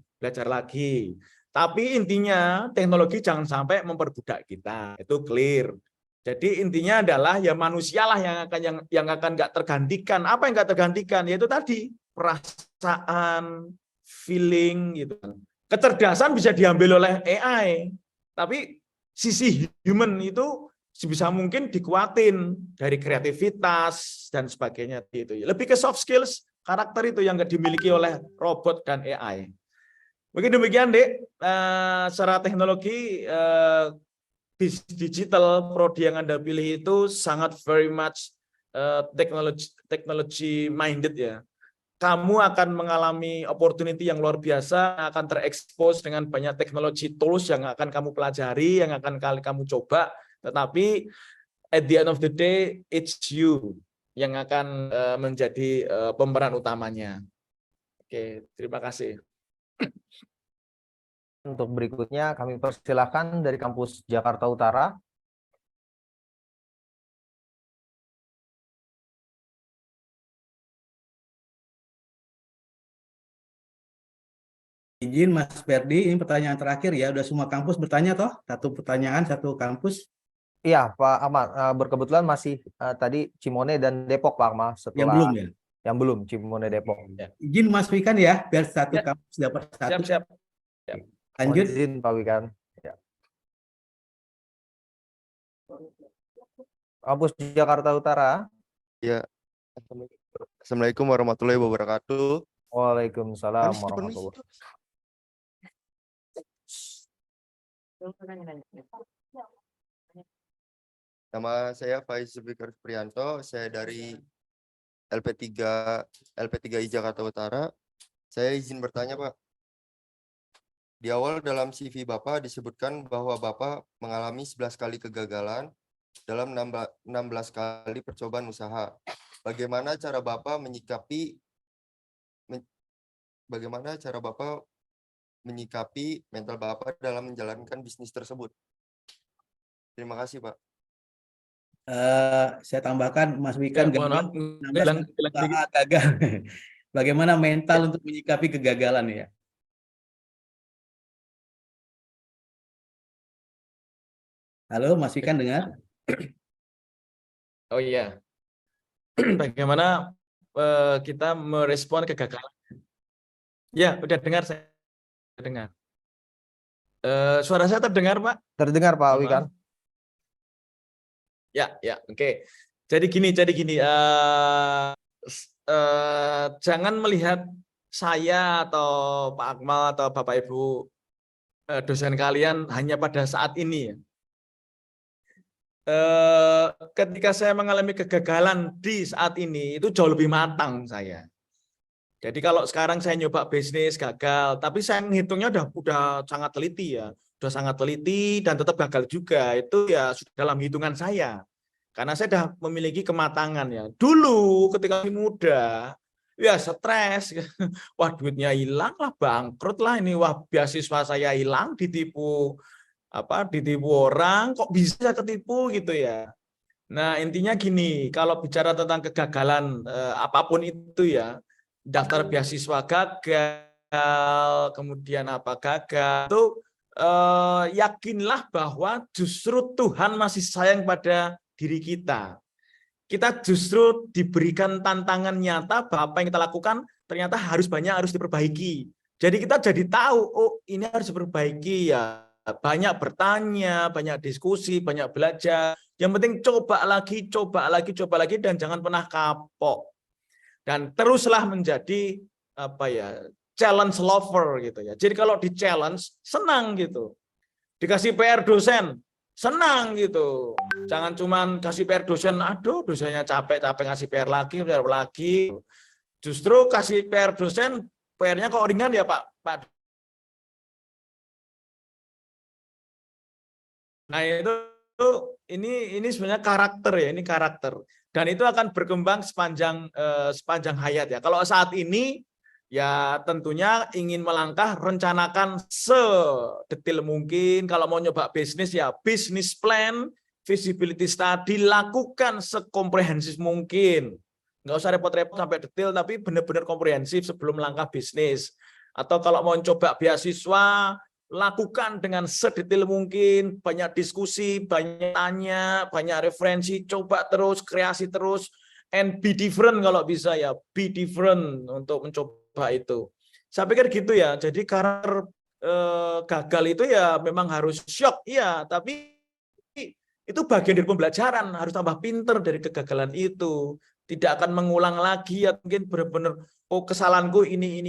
[SPEAKER 1] Tapi intinya teknologi jangan sampai memperbudak kita, itu clear. Jadi intinya adalah ya manusialah yang akan nggak tergantikan. Apa yang nggak tergantikan? Yaitu tadi perasaan, feeling gitu. Kecerdasan bisa diambil oleh AI, tapi sisi human itu sebisa mungkin dikuatin dari kreativitas dan sebagainya itu. Lebih ke soft skills, karakter itu yang nggak dimiliki oleh robot dan AI. Mungkin demikian, Dek. Secara teknologi digital prodi yang Anda pilih itu sangat very much technology minded ya. Kamu akan mengalami opportunity yang luar biasa, akan terekspos dengan banyak teknologi tools yang akan kamu pelajari, yang akan kamu coba, tetapi at the end of the day it's you yang akan menjadi pemeran utamanya. Oke, terima kasih.
[SPEAKER 2] Untuk berikutnya kami persilahkan dari kampus Jakarta Utara.
[SPEAKER 5] Izin Mas Ferdi, ini pertanyaan terakhir ya. Udah semua kampus bertanya toh? Satu pertanyaan, satu kampus.
[SPEAKER 2] Iya Pak Ahmad, berkebetulan masih tadi Cimone dan Depok Pak Ahmad.
[SPEAKER 5] Yang belum ya?
[SPEAKER 2] Yang belum, Cimone Depok.
[SPEAKER 5] Izin Mas Wikan ya, biar satu kampus dapat satu.
[SPEAKER 1] Siap.
[SPEAKER 5] Lanjut.
[SPEAKER 2] Izin Pak Wikan. Ya. Kampus Jakarta Utara.
[SPEAKER 9] Ya. Assalamualaikum warahmatullahi wabarakatuh.
[SPEAKER 2] Waalaikumsalam warahmatullahi wabarakatuh.
[SPEAKER 9] Nama saya Faiz Fikar Prianto, saya dari LP3I Jakarta Utara. Saya izin bertanya, Pak. Di awal dalam CV Bapak disebutkan bahwa Bapak mengalami 11 kali kegagalan dalam 16 kali percobaan usaha. Bagaimana cara Bapak menyikapi mental Bapak dalam menjalankan bisnis tersebut? Terima kasih, Pak.
[SPEAKER 5] Saya tambahkan, Mas Wikan
[SPEAKER 1] Ya, mohon maaf,
[SPEAKER 5] 16 usaha gagal. Bagaimana mental untuk menyikapi kegagalan ya? Halo, Mas Wikan dengar?
[SPEAKER 1] Oh iya, bagaimana kita merespon kegagalan? Ya, udah dengar, saya dengar. Suara saya terdengar, Pak?
[SPEAKER 2] Terdengar Pak
[SPEAKER 1] Mohon
[SPEAKER 2] Wikan.
[SPEAKER 1] maaf. Ya, oke. Jadi gini, jangan melihat saya atau Pak Akmal atau Bapak Ibu dosen kalian hanya pada saat ini ya. Ketika saya mengalami kegagalan di saat ini itu jauh lebih matang saya. Jadi kalau sekarang saya nyoba bisnis gagal, tapi saya menghitungnya udah sangat teliti ya, udah sangat teliti dan tetap gagal juga. Itu ya sudah dalam hitungan saya. Karena saya sudah memiliki kematangan ya. Dulu ketika masih muda, ya stres. Wah, duitnya hilang lah, bangkrut lah ini. Wah, beasiswa saya hilang, ditipu orang, kok bisa ketipu gitu ya. Nah, intinya gini, kalau bicara tentang kegagalan apapun itu ya, daftar beasiswa gagal, kemudian gagal, itu yakinlah bahwa justru Tuhan masih sayang pada diri kita. Kita justru diberikan tantangan nyata bahwa apa yang kita lakukan ternyata harus diperbaiki. Jadi kita jadi tahu, oh ini harus diperbaiki ya. Banyak bertanya, banyak diskusi, banyak belajar. Yang penting coba lagi, dan jangan pernah kapok. Dan teruslah menjadi challenge lover gitu ya. Jadi kalau di challenge senang gitu. Dikasih PR dosen senang gitu. Jangan cuman kasih PR dosen, aduh dosennya capek ngasih PR lagi. Justru kasih PR dosen, PR-nya kok ringan ya Pak. Nah itu ini sebenarnya karakter ya, ini karakter. Dan itu akan berkembang sepanjang hayat ya. Kalau saat ini ya tentunya ingin melangkah, rencanakan sedetail mungkin. Kalau mau nyoba bisnis ya business plan, feasibility study, lakukan sekomprehensif mungkin. Nggak usah repot-repot sampai detail, tapi benar-benar komprehensif sebelum langkah bisnis. Atau kalau mau coba beasiswa, lakukan dengan sedetail mungkin, banyak diskusi, banyak tanya, banyak referensi, coba terus, kreasi terus, and be different kalau bisa ya, be different untuk mencoba itu. Saya pikir gitu ya, jadi karakter gagal itu ya memang harus shock, iya, tapi itu bagian dari pembelajaran, harus tambah pinter dari kegagalan itu, tidak akan mengulang lagi ya, mungkin benar-benar oh kesalahanku ini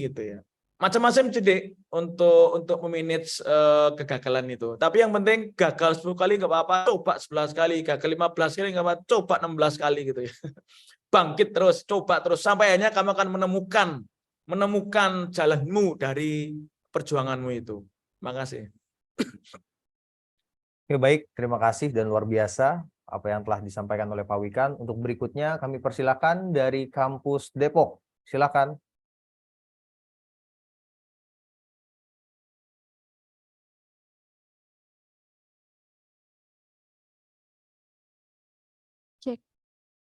[SPEAKER 1] gitu ya. Macam-macam jadi untuk memanage kegagalan itu. Tapi yang penting gagal 10 kali nggak apa-apa, coba 11 kali, gagal 15 kali nggak apa-apa, coba 16 kali gitu ya. Bangkit terus, coba terus sampai akhirnya kamu akan menemukan jalanmu dari perjuanganmu itu. Makasih.
[SPEAKER 2] Oke, baik, terima kasih dan luar biasa apa yang telah disampaikan oleh Pak Wikan. Untuk berikutnya kami persilakan dari kampus Depok. Silakan.
[SPEAKER 10] Cek.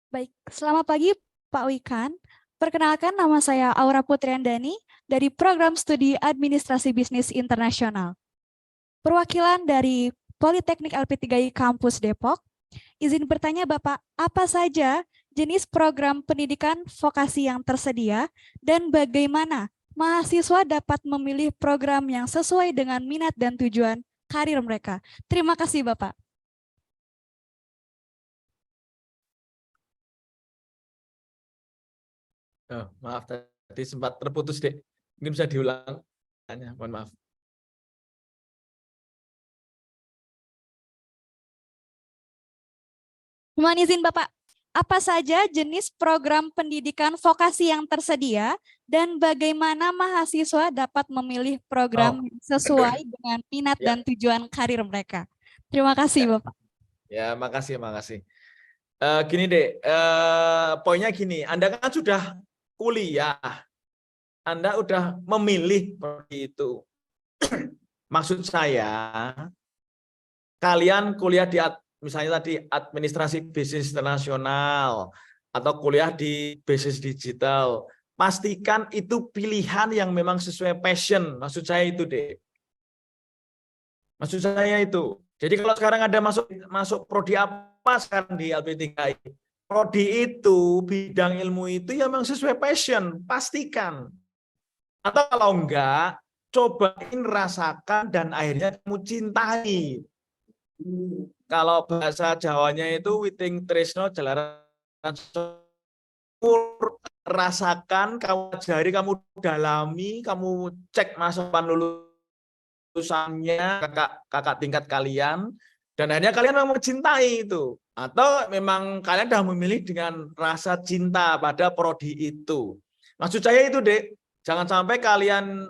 [SPEAKER 10] Baik, selamat pagi Pak Wikan. Perkenalkan, nama saya Aura Putriandani dari Program Studi Administrasi Bisnis Internasional. Perwakilan dari Politeknik LP3I Kampus Depok. Izin bertanya Bapak, apa saja jenis program pendidikan vokasi yang tersedia dan bagaimana mahasiswa dapat memilih program yang sesuai dengan minat dan tujuan karir mereka? Terima kasih Bapak.
[SPEAKER 1] Oh, maaf tadi sempat terputus dek. Mungkin bisa diulang. Mohon maaf.
[SPEAKER 10] Mohon izin Bapak, apa saja jenis program pendidikan vokasi yang tersedia dan bagaimana mahasiswa dapat memilih program yang sesuai dengan minat dan tujuan karir mereka? Terima kasih, Bapak.
[SPEAKER 1] Ya, makasih. Gini deh, poinnya gini, Anda kan sudah kuliah, Anda udah memilih seperti itu. Maksud saya, kalian kuliah di misalnya tadi administrasi bisnis internasional atau kuliah di bisnis digital, pastikan itu pilihan yang memang sesuai passion. Maksud saya itu deh. Maksud saya itu. Jadi kalau sekarang ada masuk prodi apa sekarang di LP3I, prodi itu bidang ilmu itu yang memang sesuai passion, pastikan. Atau kalau enggak, cobain, rasakan dan akhirnya kamu cintai. Kalau bahasa Jawanya itu witing tresno jalaran rasakan, kamu pelajari, kamu dalami, kamu cek masa depan lulusannya, kakak tingkat kalian, dan akhirnya kalian memang mencintai itu. Atau memang kalian sudah memilih dengan rasa cinta pada prodi itu. Maksud saya itu, Dek, jangan sampai kalian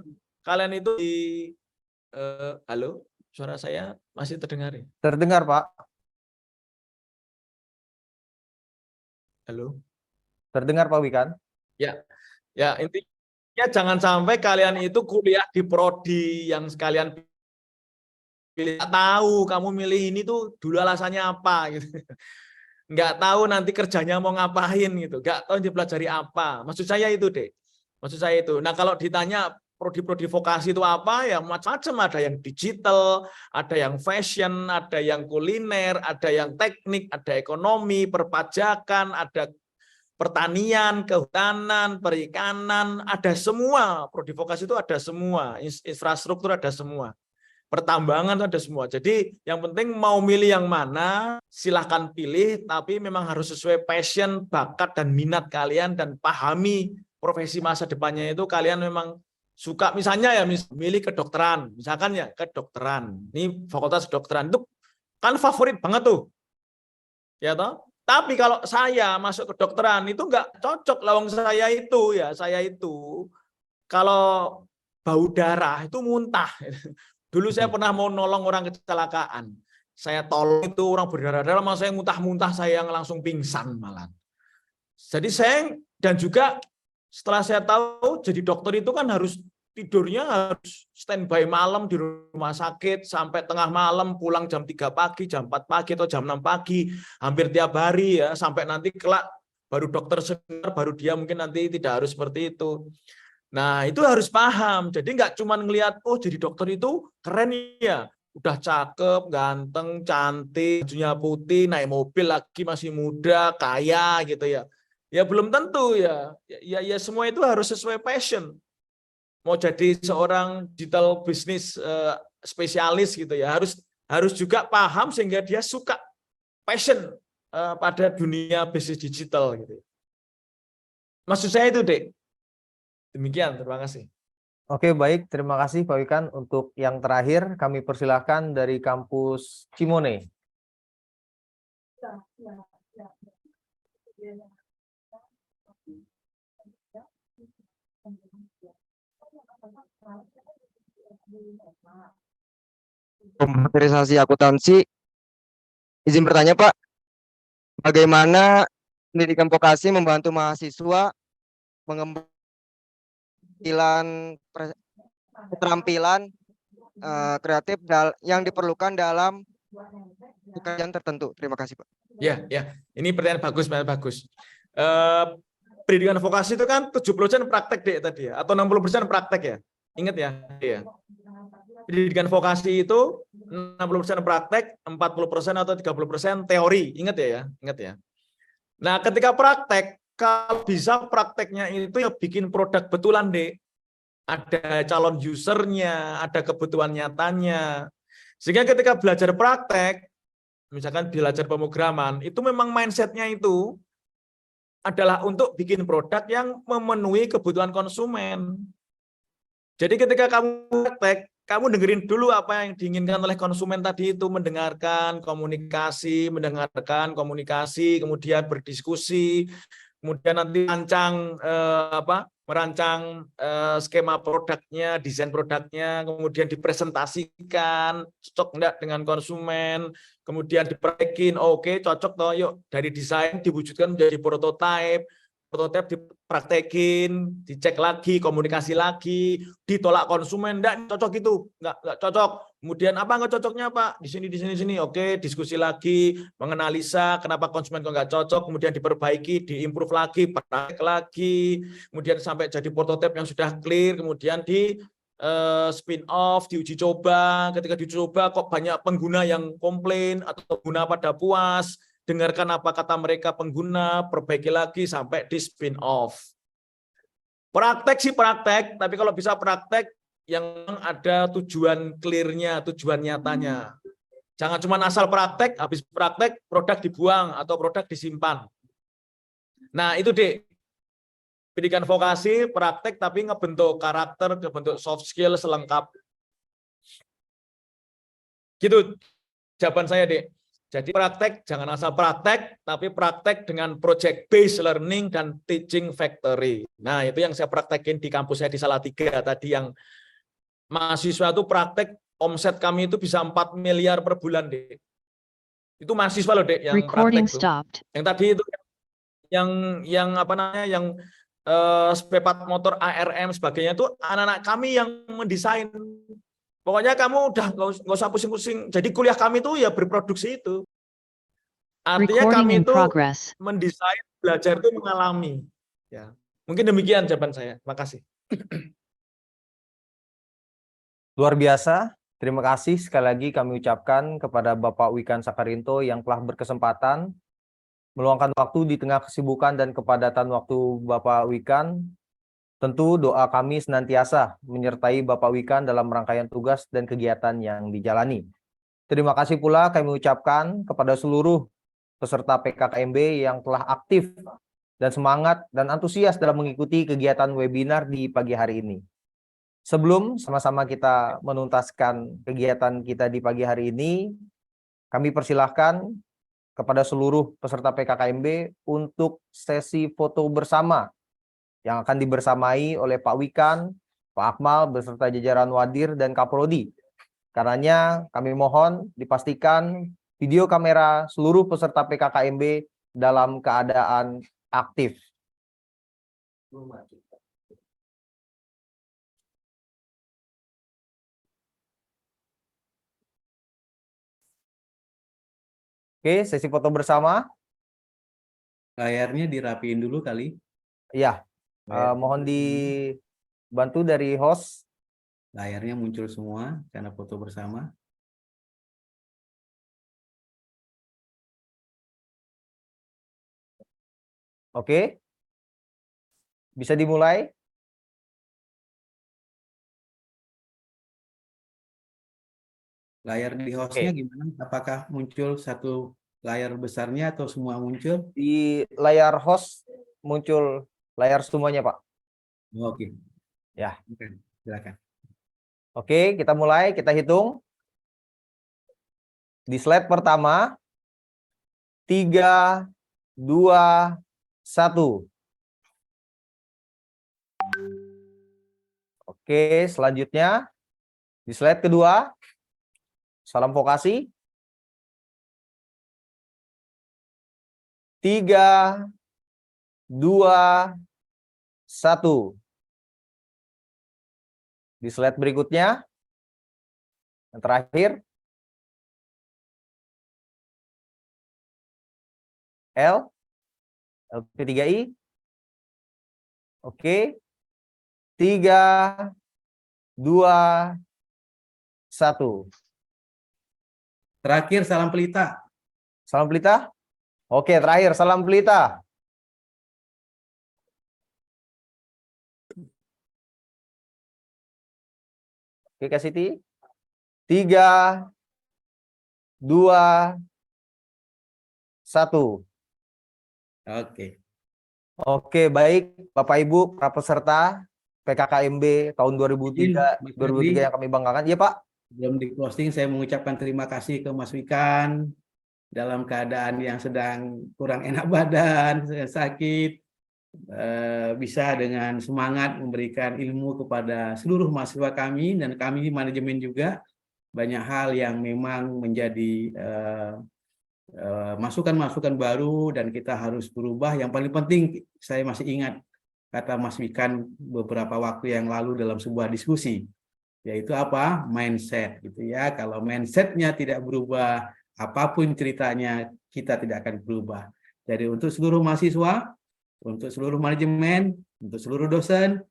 [SPEAKER 1] itu di halo, suara saya masih terdengar ya?
[SPEAKER 2] Terdengar, Pak.
[SPEAKER 1] Halo.
[SPEAKER 2] Terdengar, Pak Wikan?
[SPEAKER 1] Ya, intinya jangan sampai kalian itu kuliah di prodi yang sekalian pilih. Nggak tahu kamu milih ini tuh dulu alasannya apa gitu. Nggak tahu nanti kerjanya mau ngapain gitu. Nggak tahu dipelajari apa. Maksud saya itu, Dek. Maksud saya itu. Nah, kalau ditanya prodi-prodi vokasi itu apa, ya macam-macam. Ada yang digital, ada yang fashion, ada yang kuliner, ada yang teknik, ada ekonomi, perpajakan, ada pertanian, kehutanan, perikanan, ada semua. Prodi vokasi itu ada semua. Infrastruktur ada semua. Pertambangan ada semua. Jadi yang penting mau milih yang mana, silahkan pilih, tapi memang harus sesuai passion, bakat, dan minat kalian, dan pahami profesi masa depannya itu kalian memang suka. Misalnya ya, milih kedokteran, misalkan ya kedokteran. Ini fakultas kedokteran itu kan favorit banget tuh, ya toh. Tapi kalau saya masuk kedokteran itu nggak cocok, lawang saya itu kalau bau darah itu muntah. Dulu saya pernah mau nolong orang kecelakaan. Saya tolong itu orang berdarah-darah, malah saya muntah-muntah, saya yang langsung pingsan malah. Jadi saya, dan juga setelah saya tahu jadi dokter itu kan harus tidurnya harus standby malam di rumah sakit sampai tengah malam, pulang jam 3 pagi, jam 4 pagi atau jam 6 pagi, hampir tiap hari ya, sampai nanti kelak baru dokter senior, baru dia mungkin nanti tidak harus seperti itu. Nah, itu harus paham. Jadi nggak cuma ngelihat, oh jadi dokter itu keren ya, udah cakep, ganteng, cantik, bajunya putih, naik mobil lagi, masih muda, kaya gitu ya. Ya belum tentu ya. Ya semua itu harus sesuai passion. Mau jadi seorang digital business spesialis gitu ya, harus juga paham sehingga dia suka, passion pada dunia bisnis digital gitu. Maksud saya itu, Dek. Demikian, terima kasih.
[SPEAKER 2] Oke, baik. Terima kasih, Pak Wikan. Untuk yang terakhir, kami persilahkan dari kampus Cimone.
[SPEAKER 11] Komputerisasi akuntansi. Izin bertanya, Pak. Bagaimana pendidikan vokasi membantu mahasiswa mengembangkan keterampilan kreatif yang diperlukan dalam pekerjaan tertentu? Terima kasih, Pak.
[SPEAKER 1] Ya. Ini pertanyaan bagus. Pendidikan vokasi itu kan 70% praktek, Dek, tadi ya, atau 60% praktek ya. Ingat ya. Iya. Pendidikan vokasi itu 60% praktek, 40% atau 30% teori. Ingat ya. Nah, ketika praktek, kalau bisa prakteknya itu ya bikin produk betulan, Dek. Ada calon usernya, ada kebutuhan nyatanya. Sehingga ketika belajar praktek, misalkan belajar pemrograman, itu memang mindsetnya itu adalah untuk bikin produk yang memenuhi kebutuhan konsumen. Jadi ketika kamu praktek, kamu dengerin dulu apa yang diinginkan oleh konsumen tadi itu, mendengarkan, komunikasi, kemudian berdiskusi, kemudian nanti merancang skema produknya, desain produknya, kemudian dipresentasikan, cocok enggak dengan konsumen, kemudian dipraktekin, oke cocok toh, yuk dari desain diwujudkan menjadi prototipe dipraktekin, dicek lagi, komunikasi lagi, ditolak konsumen, enggak cocok itu, enggak cocok. Kemudian apa enggak cocoknya Pak? Di sini. Oke, diskusi lagi, menganalisa kenapa konsumen kok enggak cocok, kemudian diperbaiki, diimprove lagi, praktek lagi, kemudian sampai jadi prototipe yang sudah clear, kemudian di spin off, diuji coba. Ketika diuji coba kok banyak pengguna yang komplain atau pengguna pada puas, dengarkan apa kata mereka pengguna, perbaiki lagi sampai di spin off. Praktek sih praktek, tapi kalau bisa praktek yang ada tujuan clear-nya, tujuan nyatanya. Jangan cuma asal praktek, habis praktek produk dibuang atau produk disimpan. Nah itu Dek, pendidikan vokasi, praktek tapi ngebentuk karakter, ngebentuk soft skill selengkap. Gitu jawaban saya Dek. Jadi praktek, jangan asal praktek, tapi praktek dengan project based learning dan teaching factory. Nah, itu yang saya praktekin di kampus saya di Salatiga tadi, yang mahasiswa itu praktek, omset kami itu bisa 4 miliar per bulan, Dek. Itu mahasiswa loh, Dek, yang praktek tuh. Yang tadi itu yang apa namanya, yang spare part motor ARM sebagainya itu anak-anak kami yang mendesain. Pokoknya kamu udah nggak usah pusing-pusing. Jadi kuliah kami itu ya berproduksi itu. Artinya kami itu mendesain, belajar itu mengalami. Ya, mungkin demikian jawaban saya. Makasih.
[SPEAKER 2] Luar biasa. Terima kasih sekali lagi kami ucapkan kepada Bapak Wikan Sakarinto yang telah berkesempatan meluangkan waktu di tengah kesibukan dan kepadatan waktu Bapak Wikan. Tentu doa kami senantiasa menyertai Bapak Wikan dalam rangkaian tugas dan kegiatan yang dijalani. Terima kasih pula kami ucapkan kepada seluruh peserta PKKMB yang telah aktif dan semangat dan antusias dalam mengikuti kegiatan webinar di pagi hari ini. Sebelum sama-sama kita menuntaskan kegiatan kita di pagi hari ini, kami persilahkan kepada seluruh peserta PKKMB untuk sesi foto bersama yang akan dibersamai oleh Pak Wikan, Pak Akmal, beserta jajaran Wadir dan Kaprodi. Karenanya kami mohon dipastikan video kamera seluruh peserta PKKMB dalam keadaan aktif. Oke, sesi foto bersama.
[SPEAKER 5] Layarnya dirapiin dulu kali.
[SPEAKER 2] Iya. Mohon dibantu dari host.
[SPEAKER 5] Layarnya muncul semua karena foto bersama.
[SPEAKER 2] Oke. Bisa dimulai.
[SPEAKER 5] Layar di hostnya gimana? Apakah muncul satu layar besarnya atau semua muncul?
[SPEAKER 2] Di layar host muncul layar semuanya, Pak.
[SPEAKER 5] Oke.
[SPEAKER 2] Ya.
[SPEAKER 5] Silakan.
[SPEAKER 2] Oke, kita mulai, kita hitung. Di slide pertama, 3, 2, 1. Oke, selanjutnya di slide kedua, salam vokasi. 3, 2, 1. Di slide berikutnya, yang terakhir, LP3I. Oke. 3, 2, 1.
[SPEAKER 5] Terakhir salam pelita.
[SPEAKER 2] Salam pelita. Oke, terakhir salam pelita. Oke, Kak Siti. 3, 2, 1.
[SPEAKER 5] Oke.
[SPEAKER 2] Oke, baik Bapak Ibu para peserta PKKMB tahun 2003
[SPEAKER 5] Mas Ferdi,
[SPEAKER 2] yang kami banggakan. Iya Pak.
[SPEAKER 5] belum di closing, saya mengucapkan terima kasih ke Mas Wikan dalam keadaan yang sedang kurang enak badan, sakit, bisa dengan semangat memberikan ilmu kepada seluruh mahasiswa kami dan kami di manajemen juga. Banyak hal yang memang menjadi masukan-masukan baru dan kita harus berubah. Yang paling penting saya masih ingat kata Mas Wikan beberapa waktu yang lalu dalam sebuah diskusi, yaitu apa? Mindset gitu ya. Kalau mindsetnya tidak berubah, apapun ceritanya kita tidak akan berubah. Jadi untuk seluruh mahasiswa, untuk seluruh manajemen, untuk seluruh dosen,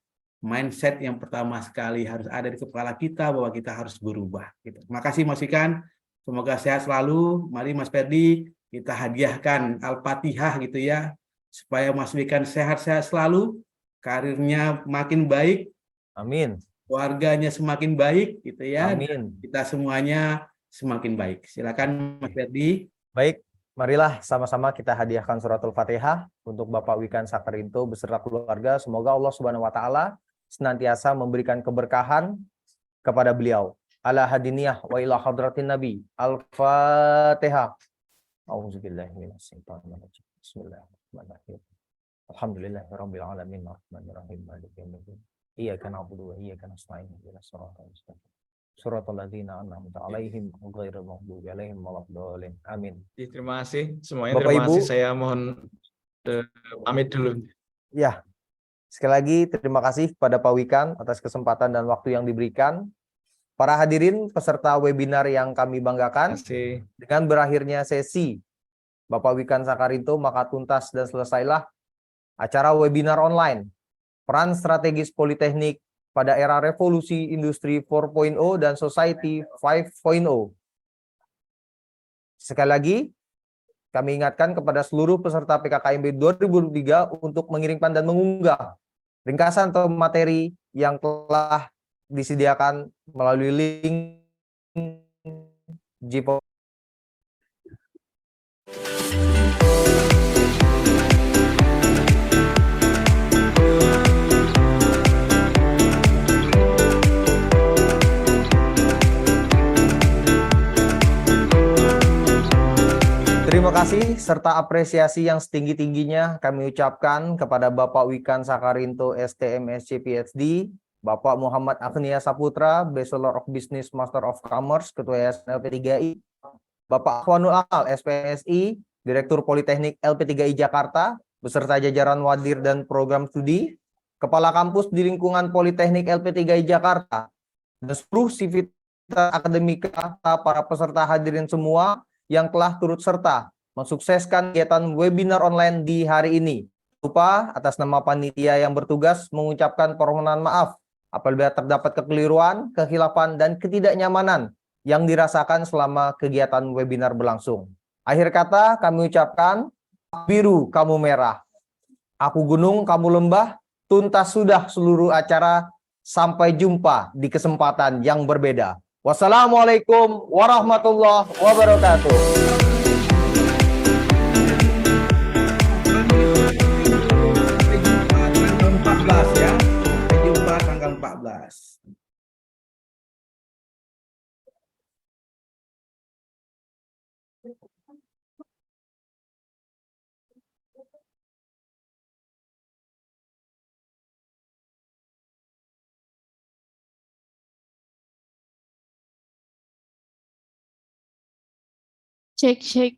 [SPEAKER 5] mindset yang pertama sekali harus ada di kepala kita bahwa kita harus berubah. Gitu. Terima kasih Mas Wikan. Semoga sehat selalu. Mari Mas Ferdi, kita hadiahkan Al-Fatihah gitu ya, supaya Mas Wikan sehat-sehat selalu, karirnya makin baik,
[SPEAKER 2] Amin.
[SPEAKER 5] keluarganya semakin baik gitu ya.
[SPEAKER 2] Amin.
[SPEAKER 5] Kita semuanya semakin baik. Silakan Mas Ferdi.
[SPEAKER 2] Baik, marilah sama-sama kita hadiahkan suratul Fatihah untuk Bapak Wikan Sakarinto beserta keluarga. Semoga Allah Subhanahu wa taala senantiasa memberikan keberkahan kepada beliau. Ala hadiniyah wa ila hadratin nabi. Al-Fatihah. Auzubillahi minasyaitonirrajim. Bismillahirrahmanirrahim. Alhamdulillahirabbil alamin arrahmanir rahim maliki yaumiddin. Iyyaka na'budu wa iyyaka nasta'in ihdinas siratal mustaqim. Suratul ladzina an'amta 'alaihim ghairil maghdubi 'alaihim waladdallin. Amin.
[SPEAKER 1] Terima kasih semuanya.
[SPEAKER 2] Bapak,
[SPEAKER 1] Terima
[SPEAKER 2] Ibu.
[SPEAKER 1] kasih. Saya mohon pamit dulu.
[SPEAKER 2] Ya. Sekali lagi terima kasih kepada Pak Wikan atas kesempatan dan waktu yang diberikan. Para hadirin peserta webinar yang kami banggakan, dengan berakhirnya sesi Bapak Wikan Sakarinto, maka tuntas dan selesailah acara webinar online Peran Strategis Politeknik pada Era Revolusi Industri 4.0 dan Society 5.0. Sekali lagi, kami ingatkan kepada seluruh peserta PKKMB 2023 untuk mengirimkan dan mengunggah ringkasan atau materi yang telah disediakan melalui link Jipo. Terima kasih serta apresiasi yang setinggi-tingginya kami ucapkan kepada Bapak Wikan Sakarinto STMSC PhD, Bapak Muhammad Agnia Saputra, Bachelor of Business Master of Commerce, Ketua Yayasan LP3I, Bapak Akhwanul Al, SPMSI, Direktur Politeknik LP3I Jakarta, beserta jajaran wadir dan program studi, Kepala Kampus di lingkungan Politeknik LP3I Jakarta, dan seluruh sivitas akademika, para peserta hadirin semua, yang telah turut serta mensukseskan kegiatan webinar online di hari ini. Lupa atas nama panitia yang bertugas mengucapkan permohonan maaf apabila terdapat kekeliruan, kehilafan, dan ketidaknyamanan yang dirasakan selama kegiatan webinar berlangsung. Akhir kata kami ucapkan, biru kamu merah, aku gunung kamu lembah, tuntas sudah seluruh acara, sampai jumpa di kesempatan yang berbeda. Wassalamualaikum warahmatullahi wabarakatuh.
[SPEAKER 5] Sampai jumpa tanggal 14.
[SPEAKER 12] Cek.